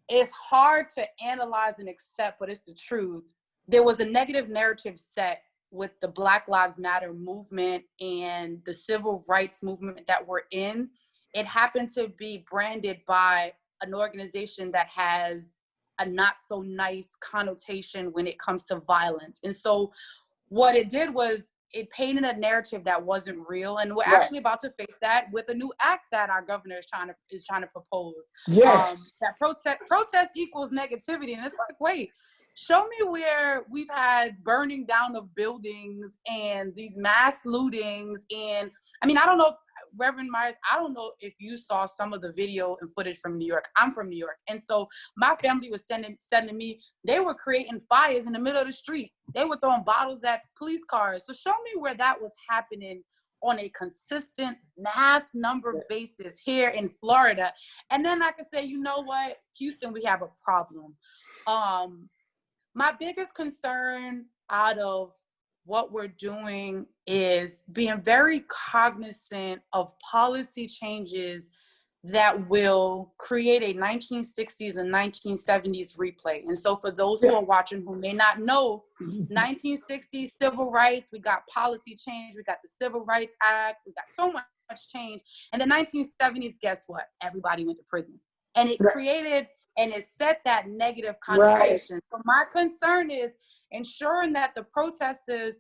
it's hard to analyze and accept, but it's the truth. There was a negative narrative set with the Black Lives Matter movement and the civil rights movement that we're in. It happened to be branded by an organization that has a not so nice connotation when it comes to violence. And so what it did was it painted a narrative that wasn't real, and we're actually about to face that with a new act that our governor is trying to propose. Yes. That protest equals negativity, and it's like, wait, show me where we've had burning down of buildings and these mass lootings. And I mean, I don't know if, Reverend Myers, I don't know if you saw some of the video and footage from New York. I'm from New York. And so my family was sending me, they were creating fires in the middle of the street. They were throwing bottles at police cars. So show me where that was happening on a consistent mass number basis here in Florida. And then I could say, you know what, Houston, we have a problem. My biggest concern out of what we're doing is being very cognizant of policy changes that will create a 1960s and 1970s replay. And so for those who are watching who may not know, 1960s civil rights, we got policy change, we got the Civil Rights Act, we got so much change. And the 1970s, guess what? Everybody went to prison. And it created and it set that negative connotation. So my concern is ensuring that the protesters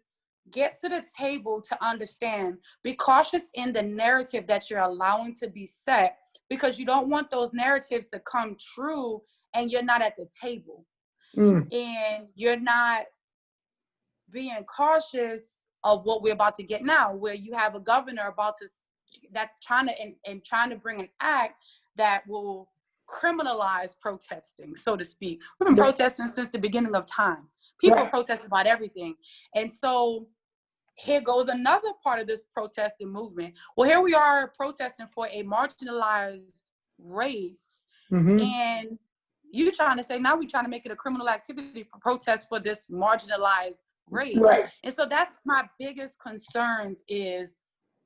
get to the table to understand, be cautious in the narrative that you're allowing to be set, because you don't want those narratives to come true and you're not at the table. And you're not being cautious of what we're about to get now, where you have a governor that's trying to bring an act that will criminalize protesting, so to speak. We've been protesting since the beginning of time. People protest about everything. And so here goes another part of this protesting movement. Well, here we are protesting for a marginalized race. And you trying to say, now we're trying to make it a criminal activity for protest for this marginalized race. And so that's my biggest concerns, is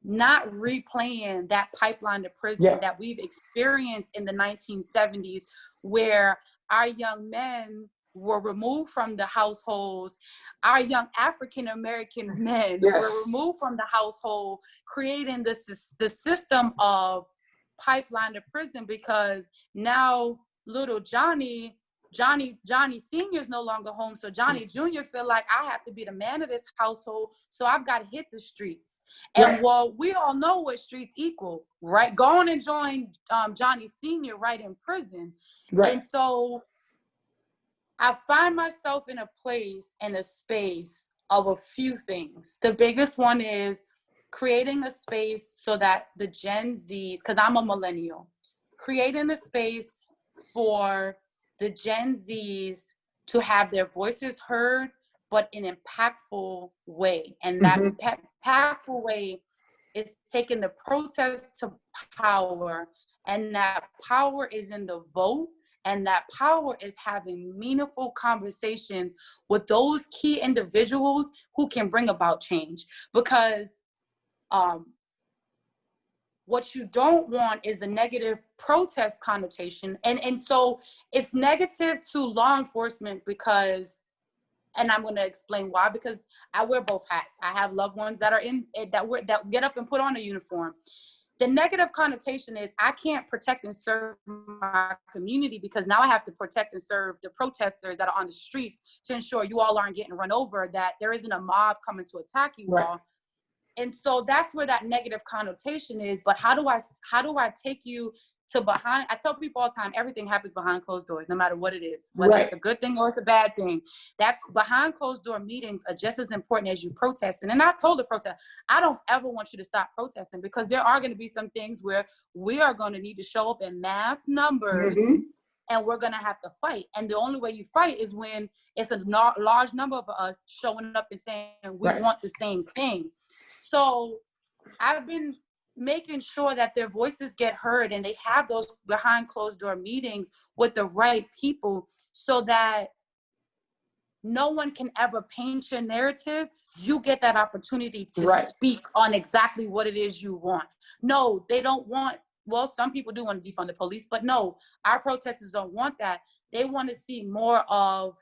not replaying that pipeline to prison that we've experienced in the 1970s, where our young men were removed from the households. Our young African-American men were removed from the household, creating the system of pipeline to prison, because now little Johnny Sr. is no longer home. So Johnny Jr. feel like, I have to be the man of this household, so I've got to hit the streets. And well, we all know what streets equal, right? Go on and join Johnny Sr. right in prison. And so I find myself in a place, in a space of a few things. The biggest one is creating a space so that the Gen Zs, because I'm a millennial, creating a space for the Gen Zs to have their voices heard, but in an impactful way. And that impactful way is taking the protest to power, and that power is in the vote, and that power is having meaningful conversations with those key individuals who can bring about change. Because what you don't want is the negative protest connotation. And so it's negative to law enforcement because, and I'm going to explain why, because I wear both hats. I have loved ones that are that get up and put on a uniform. The negative connotation is, I can't protect and serve my community because now I have to protect and serve the protesters that are on the streets to ensure you all aren't getting run over, that there isn't a mob coming to attack you all. And so that's where that negative connotation is. But how do I take you to behind. I tell people all the time, everything happens behind closed doors, no matter what it is, whether it's a good thing or it's a bad thing. That behind closed door meetings are just as important as you protesting. And I told the protest, I don't ever want you to stop protesting, because there are going to be some things where we are going to need to show up in mass numbers, and we're going to have to fight. And the only way you fight is when it's a large number of us showing up and saying we want the same thing. So I've been making sure that their voices get heard, and they have those behind closed door meetings with the right people, so that no one can ever paint your narrative. You get that opportunity to speak on exactly what it is you want. No, they don't want, well, some people do want to defund the police, but no, our protesters don't want that. They want to see more of,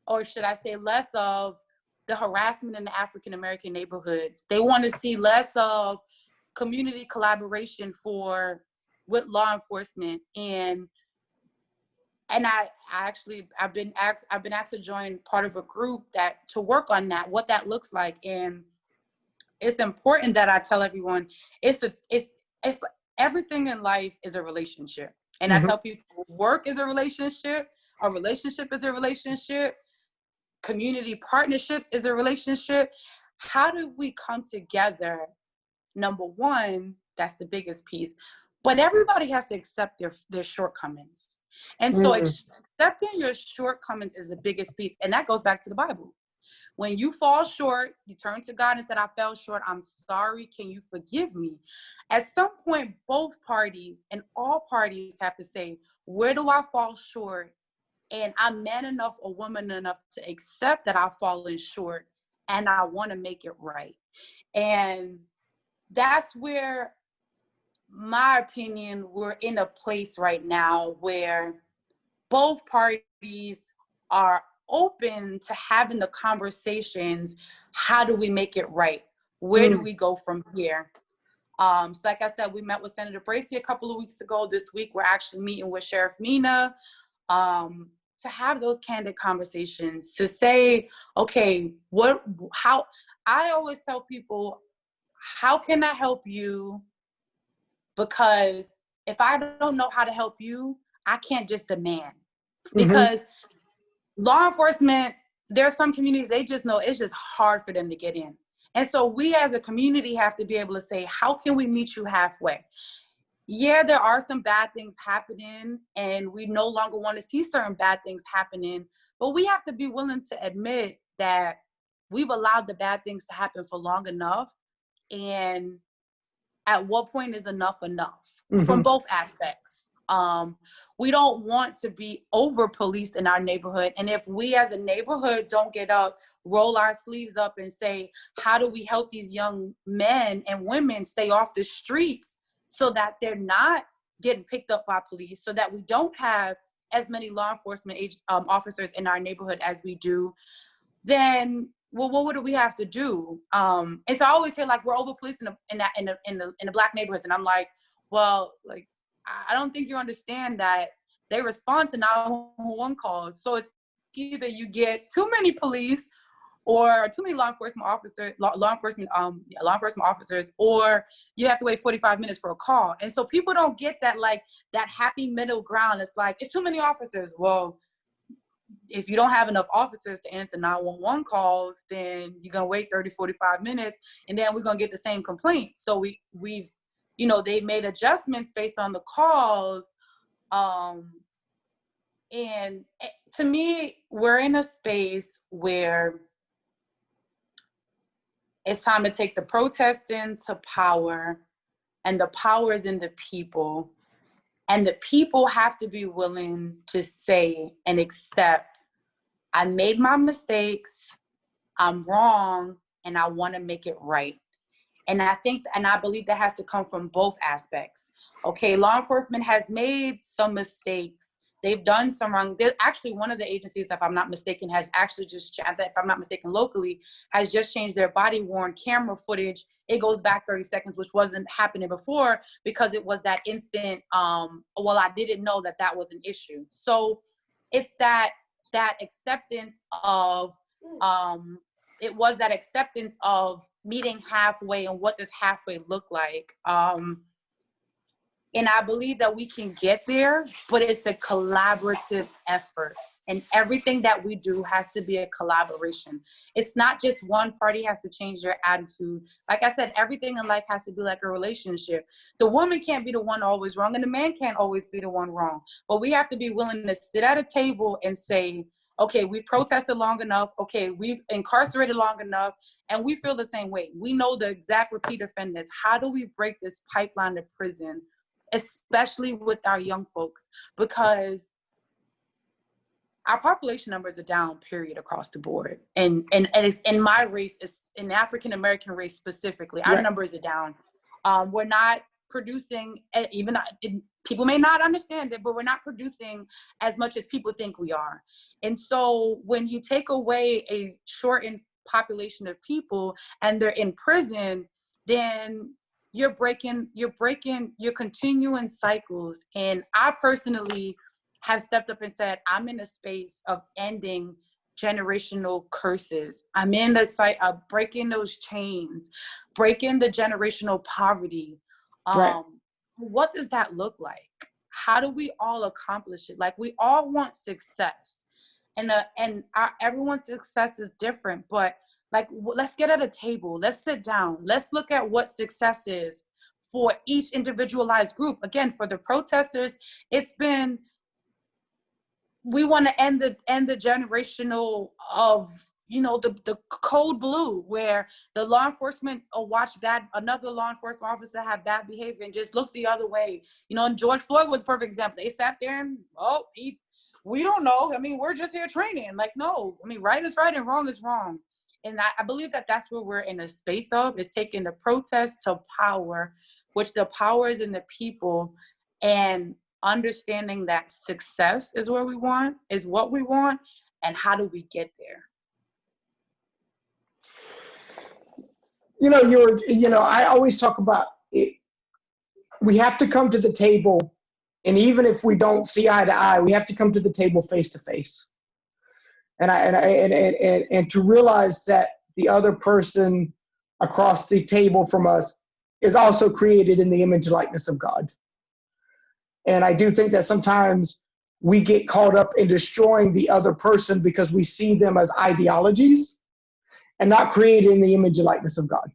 or should I say less of, the harassment in the African-American neighborhoods. They want to see less of community collaboration with law enforcement. And I've been asked to join part of a group to work on that, what that looks like. And it's important that I tell everyone, it's everything in life is a relationship. And I tell people, work is a relationship is a relationship, community partnerships is a relationship. How do we come together? Number one, that's the biggest piece, but everybody has to accept their shortcomings. And so accepting your shortcomings is the biggest piece. And that goes back to the Bible. When you fall short, you turn to God and said, I fell short. I'm sorry. Can you forgive me? At some point, both parties and all parties have to say, where do I fall short? And I'm man enough or woman enough to accept that I've fallen short, and I want to make it right. And that's where, my opinion, we're in a place right now where both parties are open to having the conversations. How do we make it right? Where do we go from here? So like I said, we met with Senator Bracy a couple of weeks ago. This week, we're actually meeting with Sheriff Mina to have those candid conversations, to say, okay, how, I always tell people, how can I help you? Because if I don't know how to help you, I can't just demand. Because law enforcement, there are some communities, they just know it's just hard for them to get in. And so we as a community have to be able to say, how can we meet you halfway? Yeah, there are some bad things happening, and we no longer want to see certain bad things happening, but we have to be willing to admit that we've allowed the bad things to happen for long enough. And at what point is enough from both aspects? We don't want to be over policed in our neighborhood. And if we as a neighborhood don't get up, roll our sleeves up and say, how do we help these young men and women stay off the streets so that they're not getting picked up by police, so that we don't have as many law enforcement officers in our neighborhood as we do, then, well, what do we have to do? And so I always hear like we're over policed in the Black neighborhoods, and I'm like, well, like, I don't think you understand that they respond to 911 calls. So it's either you get too many police or too many law enforcement officers, or you have to wait 45 minutes for a call. And so people don't get that, like, that happy middle ground. It's like, it's too many officers. Well, if you don't have enough officers to answer 911 calls, then you're going to wait 30, 45 minutes, and then we're going to get the same complaint. So we've, they've made adjustments based on the calls. And to me, we're in a space where it's time to take the protesting to power, and the power is in the people. And the people have to be willing to say and accept, I made my mistakes, I'm wrong, and I want to make it right. And I believe that has to come from both aspects. Okay, law enforcement has made some mistakes. They've done some wrong. There's actually one of the agencies, if I'm not mistaken, has actually just, if I'm not mistaken, locally, has just changed their body-worn camera footage. It goes back 30 seconds, which wasn't happening before, because it was that instant, well, I didn't know that was an issue. So it's that acceptance of, it was that acceptance of meeting halfway, and what does halfway look like? And I believe that we can get there, but it's a collaborative effort. And everything that we do has to be a collaboration. It's not just one party has to change their attitude. Like I said, everything in life has to be like a relationship. The woman can't be the one always wrong, and the man can't always be the one wrong. But we have to be willing to sit at a table and say, okay, we protested long enough. Okay, we've incarcerated long enough, and we feel the same way. We know the exact repeat offenders. How do we break this pipeline to prison, especially with our young folks? Because our population numbers are down, period, across the board. And it's in my race, it's in the African-American race specifically, our numbers are down. We're not producing, people may not understand it, but we're not producing as much as people think we are. And so when you take away a shortened population of people and they're in prison, then you're continuing cycles. And I personally have stepped up and said, I'm in a space of ending generational curses. I'm in the site of breaking those chains, breaking the generational poverty. What does that look like? How do we all accomplish it? Like, we all want success, and everyone's success is different, but like, let's get at a table. Let's sit down. Let's look at what success is for each individualized group. Again, for the protesters, it's been, we want to end the generational of, the code blue, where the law enforcement will watch another law enforcement officer have bad behavior and just look the other way. And George Floyd was a perfect example. They sat there and, we don't know. I mean, we're just here training. Like, no, I mean, right is right and wrong is wrong. And I believe that that's where we're in a space of, is taking the protest to power, which the power is in the people, and understanding that success is what we want, and how do we get there? I always talk about it. We have to come to the table, and even if we don't see eye to eye, we have to come to the table face to face. And to realize that the other person across the table from us is also created in the image and likeness of God. And I do think that sometimes we get caught up in destroying the other person because we see them as ideologies and not created in the image and likeness of God.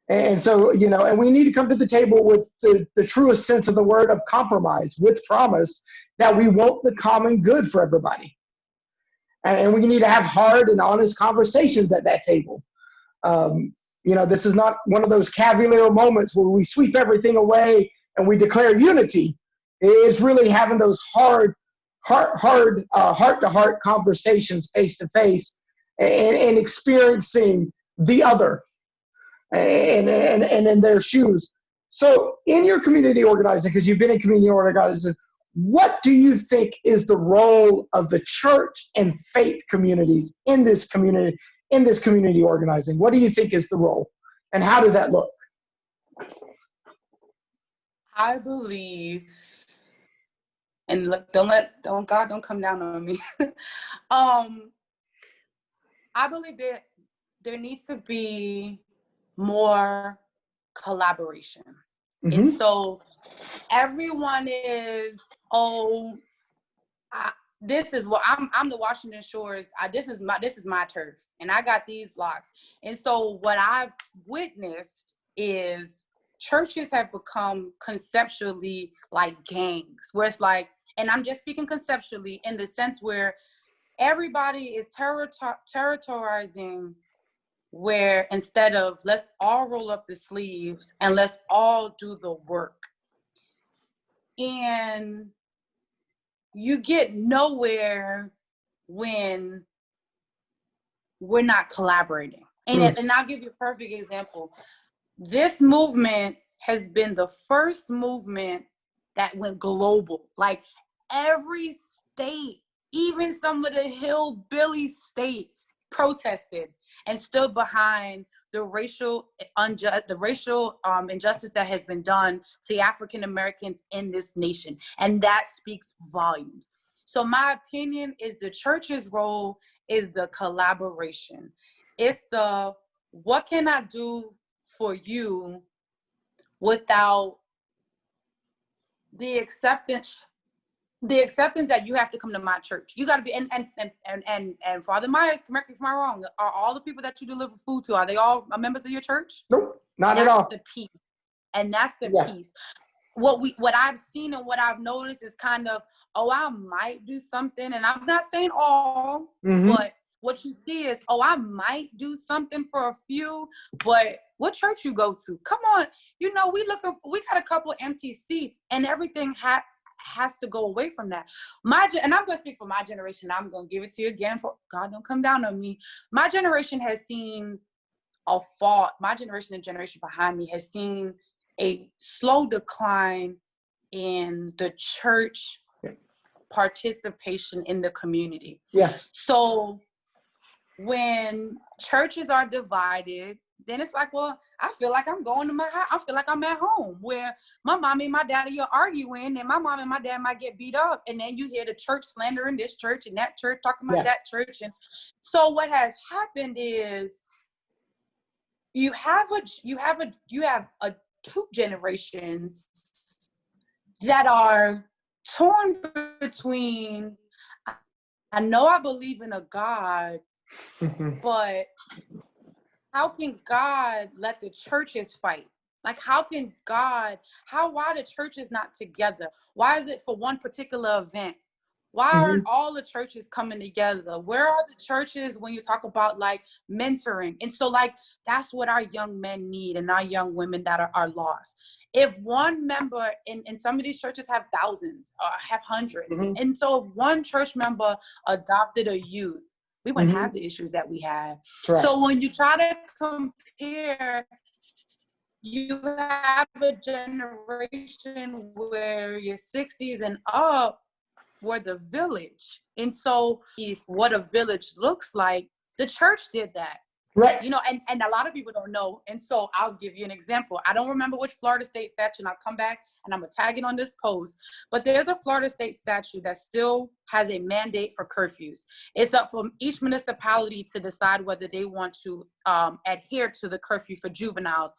And so, and we need to come to the table with the truest sense of the word of compromise, with promise that we want the common good for everybody. And we need to have hard and honest conversations at that table. This is not one of those cavalier moments where we sweep everything away and we declare unity. It's really having those hard heart-to-heart conversations face to face, and experiencing the other and in their shoes. So in your community organizing, because you've been in community organizing, what do you think is the role of the church and faith communities in this community organizing? What do you think is the role, and how does that look? I believe, and look, don't come down on me. I believe that there needs to be more collaboration. Mm-hmm. And so everyone is, this is what I'm the Washington Shores. This is my turf, and I got these blocks. And so what I've witnessed is churches have become conceptually like gangs, where it's like, and I'm just speaking conceptually in the sense where everybody is territorizing, where instead of let's all roll up the sleeves and let's all do the work. And you get nowhere when we're not collaborating. And I'll give you a perfect example. This movement has been the first movement that went global. Like, every state, even some of the hillbilly states, protested and stood behind the racial injustice that has been done to African Americans in this nation. And that speaks volumes. So my opinion is the church's role is the collaboration. It's the, what can I do for you without the acceptance that you have to come to my church. You got to be, and Father Myers, correct me if I'm wrong, are all the people that you deliver food to, are they all members of your church? Nope, not at all. That's the piece. And that's the Yeah. piece. What I've seen and what I've noticed is kind of, oh, I might do something, and I'm not saying all, but what you see is, oh, I might do something for a few, but what church you go to? Come on, we got a couple empty seats, and everything has to go away from that. And I'm going to speak for my generation. I'm going to give it to you again, for God don't come down on me. My generation has seen a fall. My generation and generation behind me has seen a slow decline in the church participation in the community. Yeah. So when churches are divided, then it's like, well, I feel like I'm going to my house. I feel like I'm at home, where my mommy and my daddy are arguing, and my mom and my dad might get beat up, and then you hear the church slandering this church and that church, talking about that church. And so what has happened is you have two generations that are torn between, I know I believe in a God, but how can God let the churches fight? Like, why the churches not together? Why is it for one particular event? Why aren't all the churches coming together? Where are the churches when you talk about like mentoring? And so like, that's what our young men need, and our young women that are lost. If one member, and some of these churches have thousands or have hundreds. And so if one church member adopted a youth, we wouldn't have the issues that we have. Right. So when you try to compare, you have a generation where your 60s and up were the village. And so what a village looks like, the church did that. Right. And a lot of people don't know. And so I'll give you an example. I don't remember which Florida state statute, and I'll come back and I'm going to tag it on this post. But there's a Florida state statute that still has a mandate for curfews. It's up for each municipality to decide whether they want to adhere to the curfew for juveniles.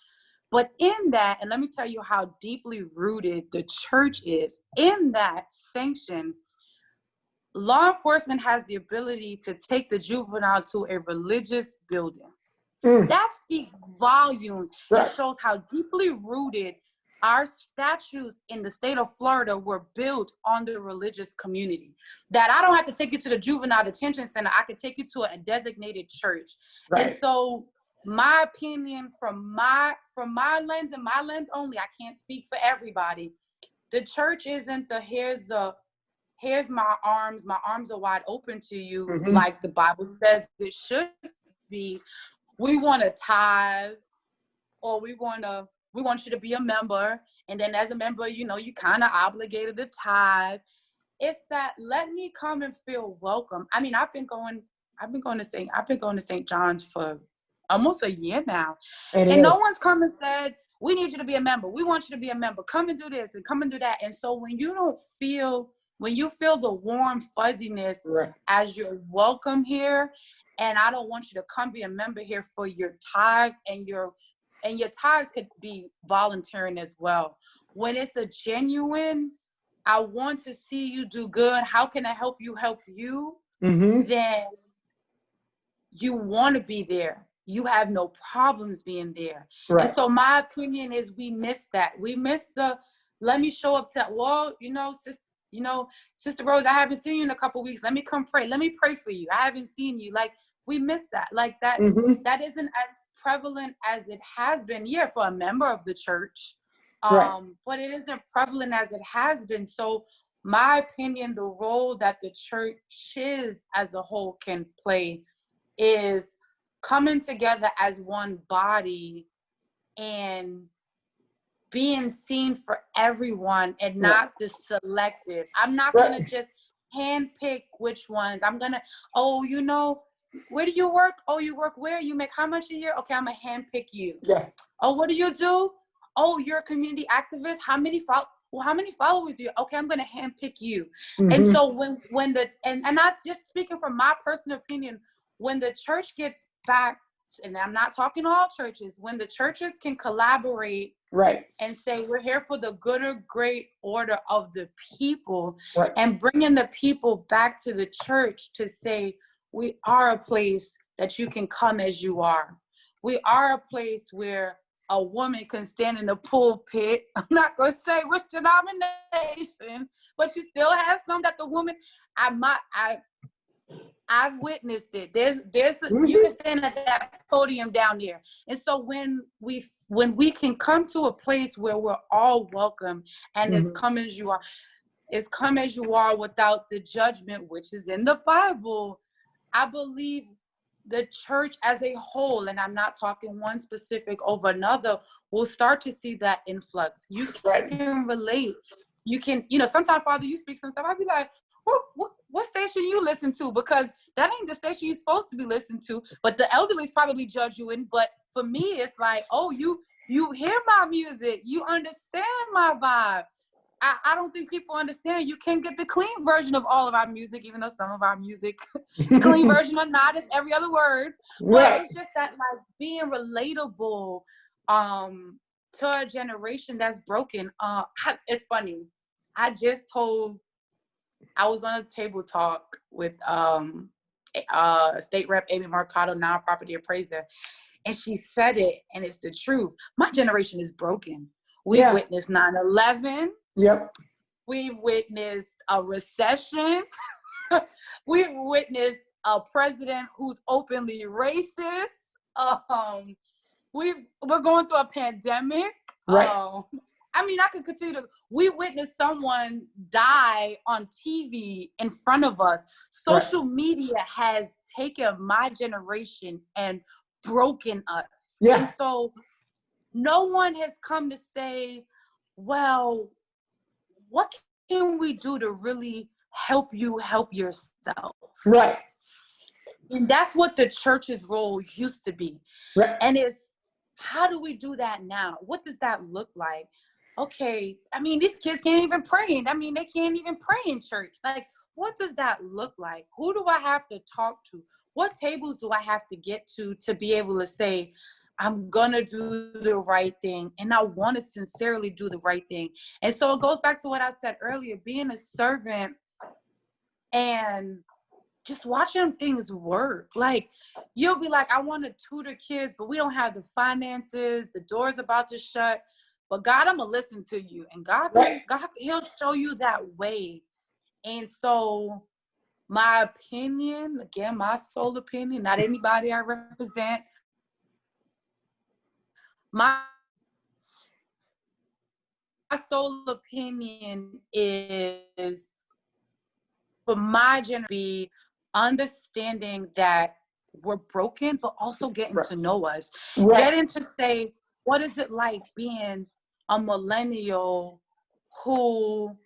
But in that, and let me tell you how deeply rooted the church is, in that sanction, law enforcement has the ability to take the juvenile to a religious building. That speaks volumes. Right. It shows how deeply rooted our statutes in the state of Florida were built on the religious community. That I don't have to take you to the juvenile detention center. I can take you to a designated church. Right. And so my opinion, from my lens and my lens only, I can't speak for everybody. The church isn't here's my arms are wide open to you, like the Bible says it should be. We want to tithe, or we want you to be a member, and then as a member, you kind of obligated to tithe. It's that, let me come and feel welcome. I mean, I've been going to St. John's for almost a year now, and no one's come and said, we need you to be a member. We want you to be a member. Come and do this and come and do that. And so when you feel the warm fuzziness as you're welcome here, and I don't want you to come be a member here for your tithes, and your tithes could be volunteering as well. When it's a genuine, I want to see you do good, how can I help you, then you want to be there. You have no problems being there. Right. And so my opinion is we miss that. We miss let me show up to, Sister Rose, I haven't seen you in a couple of weeks. Let me come pray. Let me pray for you. I haven't seen you. Like, we miss that. Like that, that isn't as prevalent as it has been. Yeah, for a member of the church. But it isn't prevalent as it has been. So my opinion, the role that the churches as a whole can play is coming together as one body and being seen for everyone, and not the selective. I'm not going to just handpick which ones. I'm going to, where do you work? Oh, you work where? You make how much a year? Okay, I'm going to handpick you. Yeah. Oh, what do you do? Oh, you're a community activist. How many followers do you? Okay, I'm going to handpick you. And so when and not just speaking from my personal opinion, when the church gets back, and I'm not talking all churches, when the churches can collaborate Right. and say we're here for the good or great order of the people, Right. and bringing the people back to the church to say we are a place that you can come as you are. We are a place where a woman can stand in the pulpit. I'm not going to say which denomination, but you still have some that the woman, I've witnessed it. You can stand at that podium down there. And so when we can come to a place where we're all welcome, and it's come as you are without the judgment, which is in the Bible, I believe the church as a whole, and I'm not talking one specific over another, will start to see that influx. You can relate. You can, sometimes, Father, you speak some stuff, I'll be like, what station you listen to? Because that ain't the station you're supposed to be listening to. But the elderly's probably judge you in. But for me, it's like, oh, you hear my music. You understand my vibe. I don't think people understand. You can't get the clean version of all of our music, even though some of our music, clean version or not, is every other word. But it's just that, like, being relatable to a generation that's broken. It's funny. I was on a table talk with State Rep Amy Mercado, non-property appraiser, and she said it, and it's the truth. My generation is broken. We've witnessed 9/11. Yep. We've witnessed a recession. We've witnessed a president who's openly racist. We're going through a pandemic. Right. I could continue to. We witnessed someone die on TV in front of us. Social media has taken my generation and broken us. Yeah. And so no one has come to say, well, what can we do to really help you help yourself? Right. And that's what the church's role used to be. Right. And it's, how do we do that now? What does that look like? Okay, these kids can't even pray. They can't even pray in church. Like, what does that look like? Who do I have to talk to? What tables do I have to get to be able to say, I'm gonna do the right thing, and I want to sincerely do the right thing? And so it goes back to what I said earlier, being a servant and just watching things work. Like, you'll be like, I want to tutor kids, but we don't have the finances, the door's about to shut. But God, I'm gonna listen to you, and God, He'll show you that way. And so my opinion, again, my sole opinion, not anybody I represent, my sole opinion is for my generation be understanding that we're broken, but also getting to know us. Getting to say, what is it like being a millennial who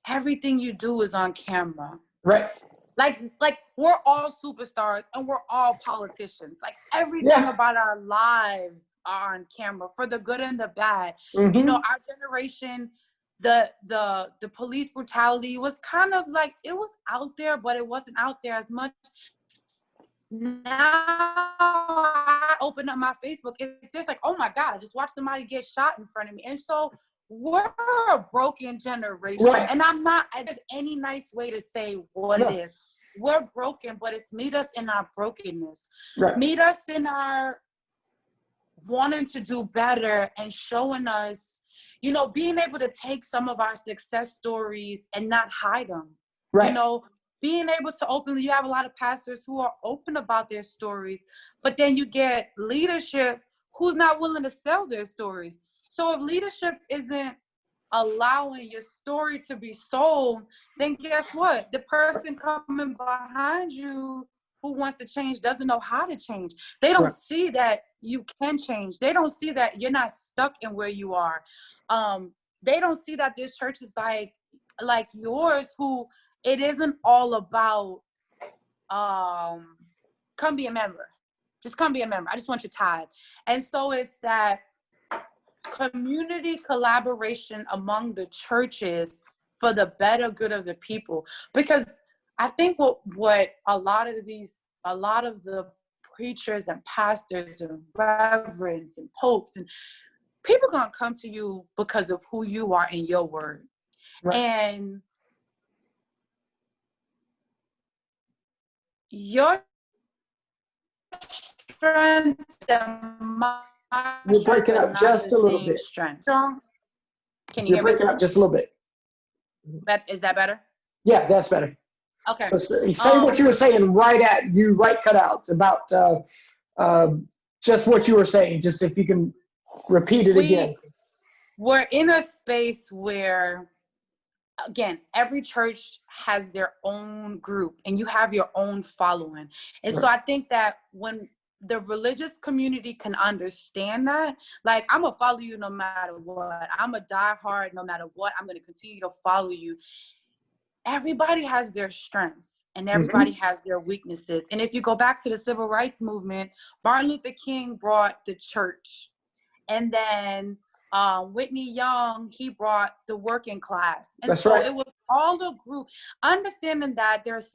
everything you do is on camera? Right. Like we're all superstars and we're all politicians. Like, everything about our lives are on camera, for the good and the bad. Our generation, the police brutality was kind of like, it was out there, but it wasn't out there as much. Now I open up my Facebook, it's just like, oh my God, I just watched somebody get shot in front of me. And so we're a broken generation. And I'm not, there's any nice way to say what it is. We're broken, but it's meet us in our brokenness. Meet us in our wanting to do better, and showing us, being able to take some of our success stories and not hide them. Being able to openly, you have a lot of pastors who are open about their stories, but then you get leadership who's not willing to sell their stories. So if leadership isn't allowing your story to be sold, then guess what? The person coming behind you who wants to change doesn't know how to change. They don't see that you can change. They don't see that you're not stuck in where you are. They don't see that this church is like yours, who it isn't all about come be a member. Just come be a member. I just want your tithe. And so it's that community collaboration among the churches for the better good of the people. Because I think what a lot of the preachers and pastors and reverends and popes and people gonna come to you because of who you are in your word. Right. And your strengths and my You're strengths breaking are up not just the a little same bit. strength. Can you You're hear me? breaking up just a little bit. Is that better? Yeah, that's better. Okay. So say what you were saying right cut out about just what you were saying. Just if you can repeat it again. We're in a space where, again, every church has their own group and you have your own following. And so I think that when the religious community can understand that, like, I'm going to follow you no matter what. I'm a diehard no matter what. I'm going to continue to follow you. Everybody has their strengths and everybody has their weaknesses. And if you go back to the civil rights movement, Martin Luther King brought the church. And then Whitney Young, he brought the working class. And That's so right. it was all the group, understanding that there's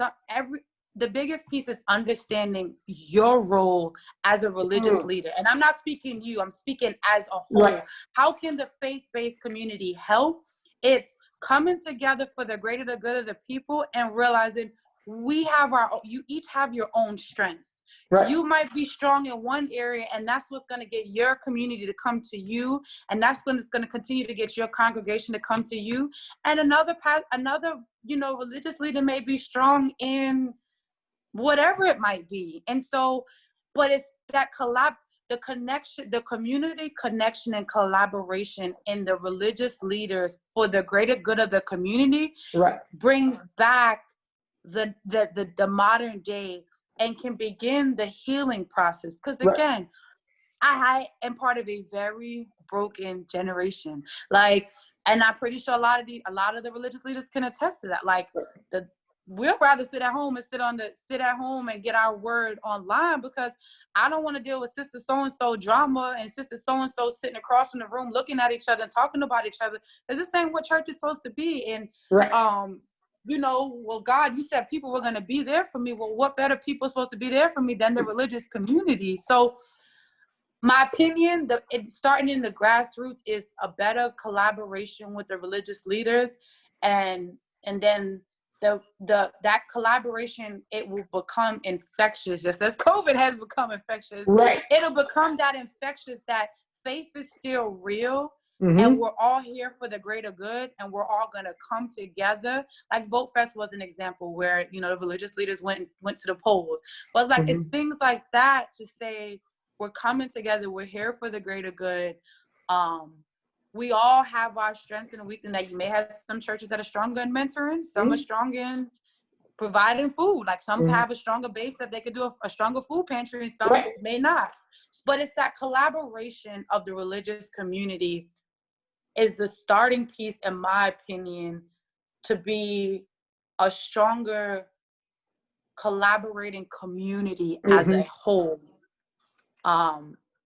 the biggest piece is understanding your role as a religious leader. And I'm not speaking you, I'm speaking as a whole. Right. How can the faith-based community help? It's coming together for the greater the good of the people and realizing you each have your own strengths. Right. You might be strong in one area, and that's what's going to get your community to come to you, and that's going to continue to get your congregation to come to you. And another religious leader may be strong in whatever it might be. And so, but it's that the connection, the community connection and collaboration in the religious leaders for the greater good of the community brings back the modern day and can begin the healing process. Because again, I am part of a very broken generation. Like, and I'm pretty sure a lot of the religious leaders can attest to that. Like, we'll rather sit at home and get our word online, because I don't want to deal with sister so-and-so drama and sister so-and-so sitting across from the room looking at each other and talking about each other. Because this ain't what church is supposed to be. And well, God, you said people were going to be there for me. Well, what better people are supposed to be there for me than the religious community? So my opinion, starting in the grassroots is a better collaboration with the religious leaders, and then that collaboration, it will become infectious, just as COVID has become infectious. Right. It'll become that infectious, that faith is still real. And we're all here for the greater good, and we're all going to come together. Like Vote Fest was an example where, the religious leaders went to the polls. But like, it's things like that to say, we're coming together, we're here for the greater good. We all have our strengths and weaknesses. That you may have some churches that are stronger in mentoring, some are strong in providing food. Like some have a stronger base that they could do a stronger food pantry, and some may not. But it's that collaboration of the religious community is the starting piece, in my opinion, to be a stronger collaborating community as a whole,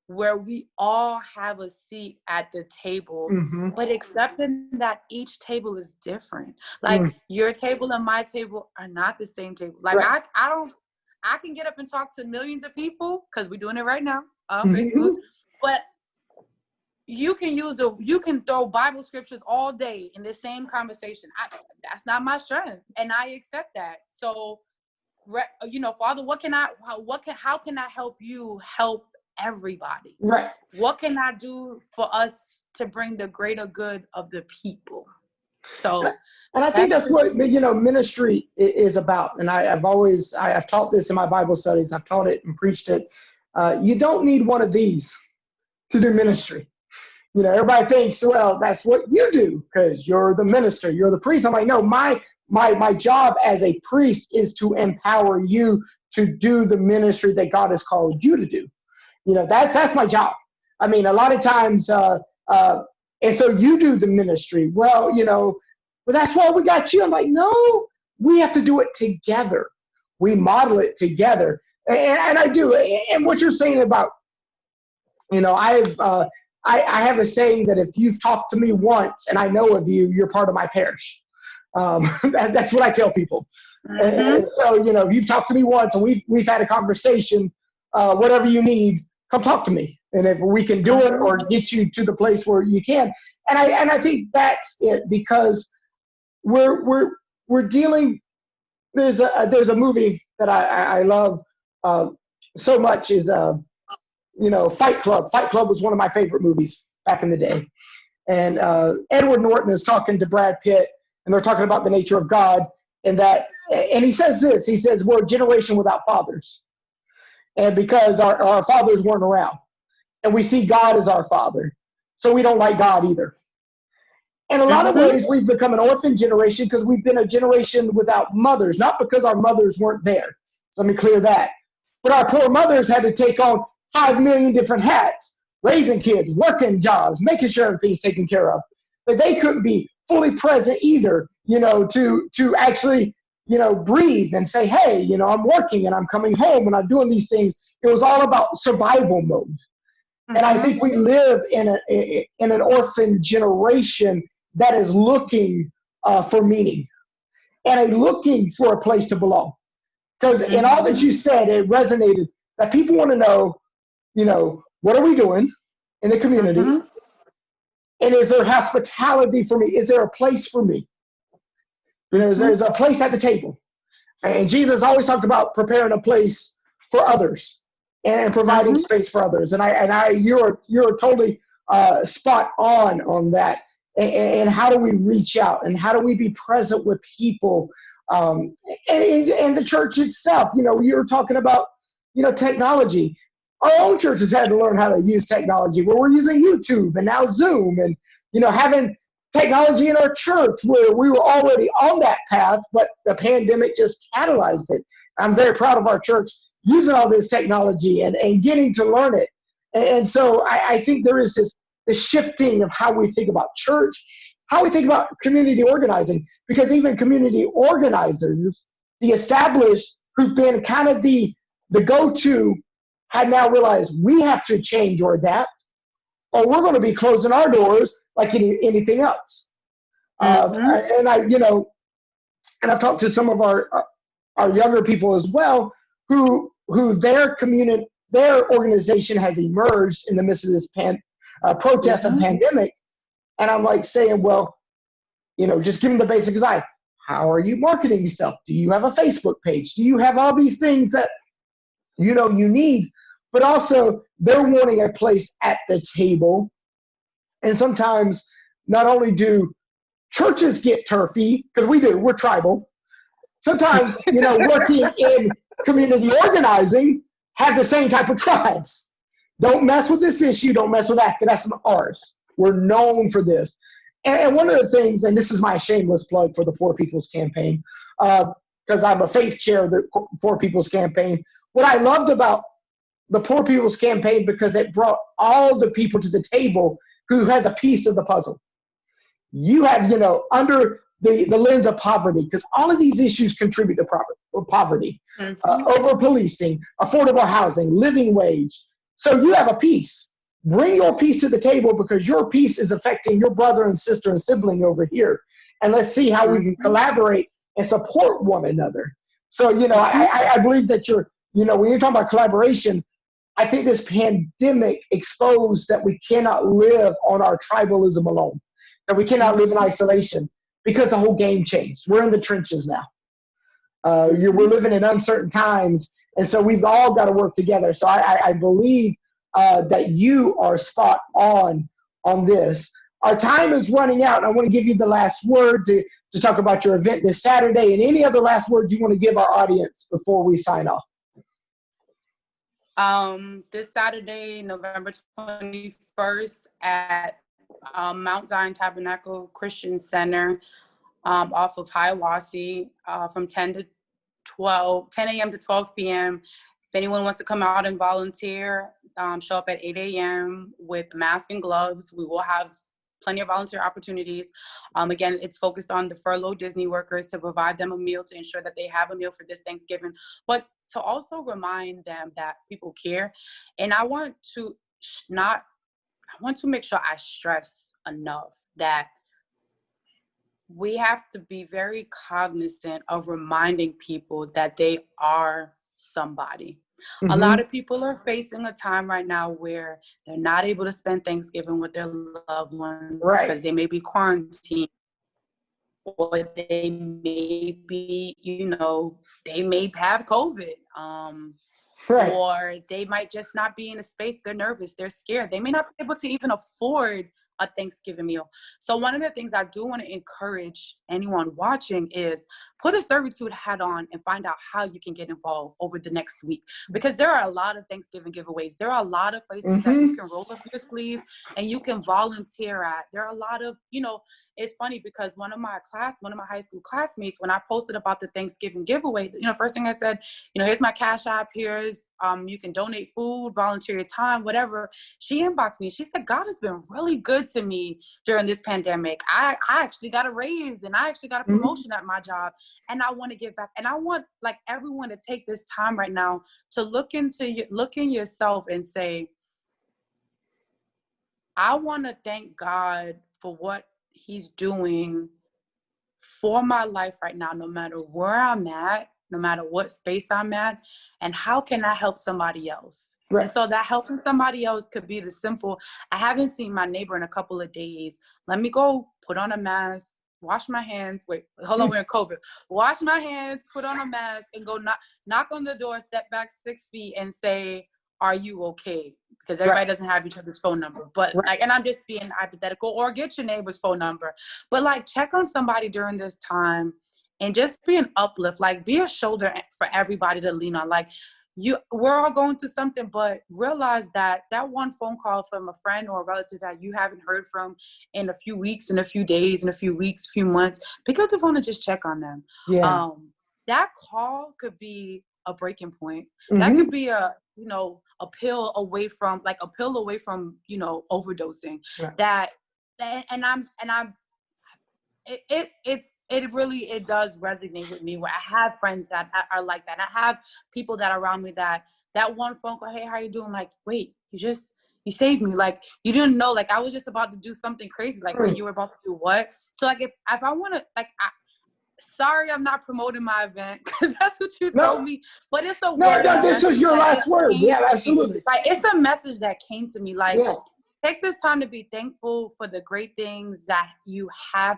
where we all have a seat at the table, but accepting that each table is different. Like your table and my table are not the same table. Like I can get up and talk to millions of people, because we're doing it right now on Facebook, but you can throw Bible scriptures all day in the same conversation. That's not my strength, and I accept that. So, Father, how can I help you help everybody? Right. What can I do for us to bring the greater good of the people? So, and I think that's what ministry is about. And I've taught this in my Bible studies. I've taught it and preached it. You don't need one of these to do ministry. Everybody thinks, well, that's what you do because you're the minister, you're the priest. I'm like, no, my job as a priest is to empower you to do the ministry that God has called you to do. That's my job. I mean, a lot of times, and so you do the ministry. Well, that's why we got you. I'm like, no, we have to do it together. We model it together. And I do. And what you're saying about, I have a saying that if you've talked to me once and I know of you, you're part of my parish. That's what I tell people. And so, if you've talked to me once and we've had a conversation, whatever you need, come talk to me. And if we can do it or get you to the place where you can. And I think that's it, because we're dealing. There's a movie that I love so much is Fight Club. Fight Club was one of my favorite movies back in the day. And Edward Norton is talking to Brad Pitt, and they're talking about the nature of God, and he says this. He says, we're a generation without fathers, and because our fathers weren't around, and we see God as our father, so we don't like God either. In a lot of ways, we've become an orphan generation because we've been a generation without mothers, not because our mothers weren't there. So let me clear that. But our poor mothers had to take on 5 million different hats, raising kids, working jobs, making sure everything's taken care of. But they couldn't be fully present either, to actually, breathe and say, hey, I'm working and I'm coming home and I'm doing these things. It was all about survival mode. And I think we live in an orphan generation that is looking for meaning and looking for a place to belong. Because in all that you said, it resonated that people want to know, what are we doing in the community? And is there hospitality for me? Is there a place for me? There's a place at the table. And Jesus always talked about preparing a place for others and providing space for others. And you're totally spot on that. And how do we reach out, and how do we be present with people, and the church itself? You're talking about technology. Our own church has had to learn how to use technology, where we're using YouTube and now Zoom, and having technology in our church where we were already on that path, but the pandemic just catalyzed it. I'm very proud of our church using all this technology and getting to learn it. And so I think there is the shifting of how we think about church, how we think about community organizing, because even community organizers, the established, who've been kind of the go-to, had now realized we have to change or adapt, or we're going to be closing our doors like anything else. And I've talked to some of our younger people as well, who their organization has emerged in the midst of this protest and pandemic. And I'm like saying, well, just give them the basic design. How are you marketing yourself? Do you have a Facebook page? Do you have all these things that you need? But also they're wanting a place at the table. And sometimes not only do churches get turfy, because we're tribal. Sometimes, working in community organizing, have the same type of tribes. Don't mess with this issue. Don't mess with that, because that's ours. We're known for this. And one of the things, and this is my shameless plug for the Poor People's Campaign, because I'm a faith chair of the Poor People's Campaign. What I loved about the Poor People's Campaign, because it brought all the people to the table who has a piece of the puzzle. You have, under the lens of poverty, because all of these issues contribute to poverty, over-policing, affordable housing, living wage. So you have a piece. Bring your piece to the table, because your piece is affecting your brother and sister and sibling over here. And let's see how we can collaborate and support one another. So, I believe that when you're talking about collaboration, I think this pandemic exposed that we cannot live on our tribalism alone, that we cannot live in isolation, because the whole game changed. We're in the trenches now. We're living in uncertain times, and so we've all got to work together. So I believe that you are spot on this. Our time is running out, and I want to give you the last word to talk about your event this Saturday, and any other last words you want to give our audience before we sign off. This Saturday, November 21st at Mount Zion Tabernacle Christian Center, off of Hiawassee, from 10 a.m. to 12 p.m. If anyone wants to come out and volunteer, show up at 8 a.m. with mask and gloves. We will have plenty of volunteer opportunities. Again, it's focused on the furloughed Disney workers, to provide them a meal, to ensure that they have a meal for this Thanksgiving, but to also remind them that people care. And I want to make sure I stress enough that we have to be very cognizant of reminding people that they are somebody. A lot Mm-hmm. of people are facing a time right now where they're not able to spend Thanksgiving with their loved ones Right. because they may be quarantined, or they may be, they may have COVID. Right. Or they might just not be in a space. They're nervous. They're scared. They may not be able to even afford a Thanksgiving meal. So one of the things I do want to encourage anyone watching is put a servitude hat on and find out how you can get involved over the next week, because there are a lot of Thanksgiving giveaways. There are a lot of places that you Mm-hmm. can roll up your sleeves and you can volunteer at. There are a lot of, it's funny because one of my high school classmates, when I posted about the Thanksgiving giveaway, first thing I said, here's my Cash App, here's, you can donate food, volunteer your time, whatever. She inboxed me. She said, God has been really good to me during this pandemic. I actually got a raise and I actually got a promotion at my job, and I want to give back. And I want like everyone to take this time right now to look in yourself and say, I want to thank God for what he's doing for my life right now, no matter where I'm at, no matter what space I'm at, and how can I help somebody else? Right. And so that helping somebody else could be the simple, I haven't seen my neighbor in a couple of days. Let me go put on a mask, wash my hands. Wait, hold on, we're in COVID. Wash my hands, put on a mask, and go knock on the door, step back 6 feet and say, are you okay? Because everybody doesn't have each other's phone number. But and I'm just being hypothetical, or get your neighbor's phone number. But like check on somebody during this time and just be an uplift, like be a shoulder for everybody to lean on. Like we're all going through something, but realize that one phone call from a friend or a relative that you haven't heard from in a few weeks, in a few days, in a few weeks, few months, pick up the phone and just check on them. Yeah. That call could be a breaking point. Mm-hmm. That could be a pill away from overdosing. Yeah. It does resonate with me, where I have friends that are like that. I have people that are around me that one phone call, hey, how you doing? Like, wait, you saved me. Like, you didn't know, like I was just about to do something crazy. Like, wait, you were about to do what? So like if I want to, like, sorry, I'm not promoting my event because that's what you told me. But it's a word. No, this is your last word. Yeah, absolutely. Like, it's a message that came to me. Like, take this time to be thankful for the great things that you have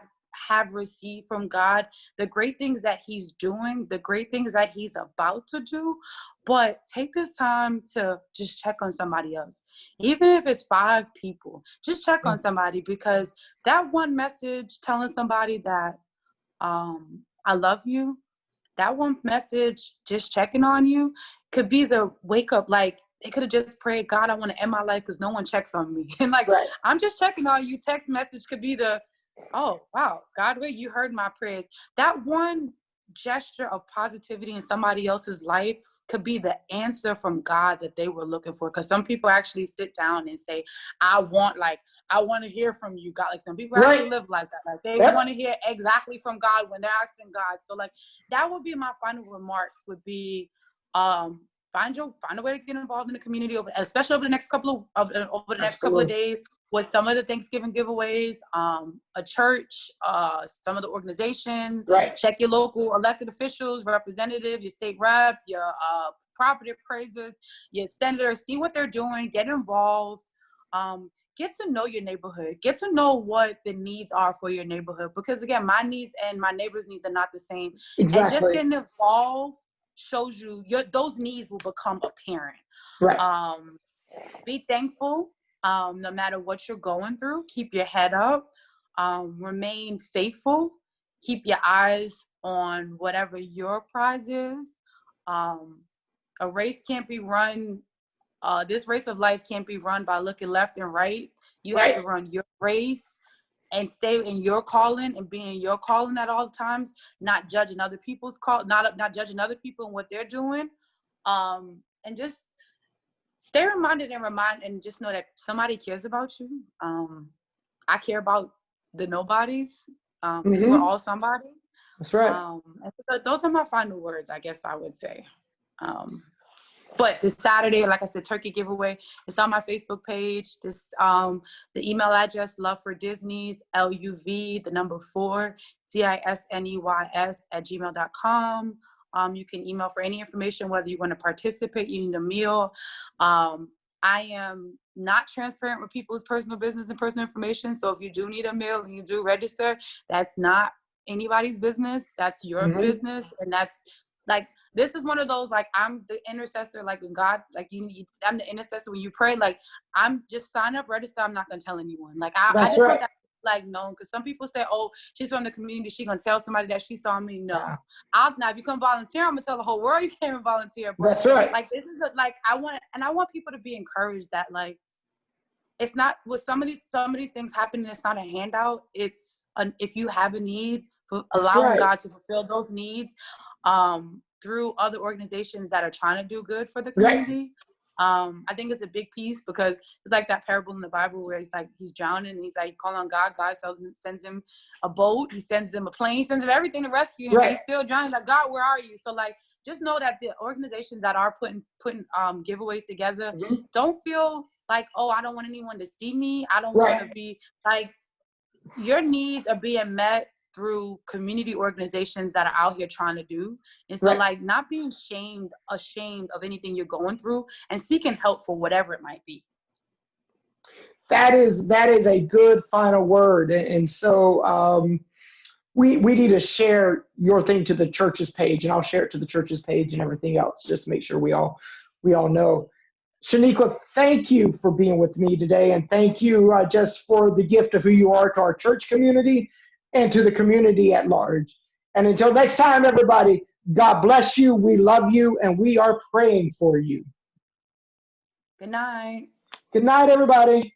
received from God, the great things that he's doing, the great things that he's about to do. But take this time to just check on somebody else. Even if it's 5 people, just check on somebody, because that one message telling somebody that I love you, that one message just checking on you could be the wake up. Like, they could have just prayed, God, I want to end my life because no one checks on me. And like, I'm just checking on you. Text message could be the, oh, wow, God, wait, you heard my prayers. That one gesture of positivity in somebody else's life could be the answer from God that they were looking for. Because some people actually sit down and say, I want to hear from you, God. Like, some people actually live like that. Like, they want to hear exactly from God when they're asking God. So like, that would be my final remarks, would be, find a way to get involved in the community, especially over the next couple of days, with some of the Thanksgiving giveaways, a church, some of the organizations. Check your local elected officials, representatives, your state rep, your property appraisers, your senators. See what they're doing. Get involved. Get to know your neighborhood. Get to know what the needs are for your neighborhood. Because again, my needs and my neighbor's needs are not the same. Exactly. And just getting involved shows you those needs will become apparent. Be thankful. No matter what you're going through, keep your head up, remain faithful, keep your eyes on whatever your prize is. A race can't be run, this race of life can't be run by looking left and right. You have to run your race and stay in your calling and be in your calling at all times, not judging other people's call, not judging other people and what they're doing. And just stay reminded and just know that somebody cares about you. I care about the nobodies. We're all somebody. That's right. Those are my final words, I guess I would say. But this Saturday, like I said, turkey giveaway. It's on my Facebook page. The email address, Love for Disney's, LUV, the number 4, DISNEYS @gmail.com. You can email for any information, whether you want to participate, you need a meal. I am not transparent with people's personal business and personal information. So if you do need a meal and you do register, that's not anybody's business. That's your business. And that's like, this is one of those, like, I'm the intercessor, like when God, like I'm the intercessor when you pray, like I'm just sign up, register. I'm not going to tell anyone. Like I just want that like known, because some people say, oh, she's from the community, she gonna tell somebody that she saw me. No, now if you come volunteer, I'm gonna tell the whole world you came and volunteer. But that's right. Like this is like I want people to be encouraged that like it's not with some of these things happening. It's not a handout. It's if you have a need, for allowing God to fulfill those needs through other organizations that are trying to do good for the community. I think it's a big piece, because it's like that parable in the Bible where he's drowning and he's like calling on God. God sends him a boat, he sends him a plane, he sends him everything to rescue him. But he's still drowning. Like, God, where are you? So like, just know that the organizations that are putting giveaways together, don't feel like, oh, I don't want anyone to see me. I don't want to be like, your needs are being met through community organizations that are out here trying to do. And so like not being ashamed of anything you're going through, and seeking help for whatever it might be. That is a good final word. And so we need to share your thing to the church's page, and I'll share it to the church's page and everything else, just to make sure we all know. Shaniqua, thank you for being with me today, and thank you just for the gift of who you are to our church community and to the community at large. And until next time, everybody, God bless you. We love you, and we are praying for you. Good night. Good night, everybody.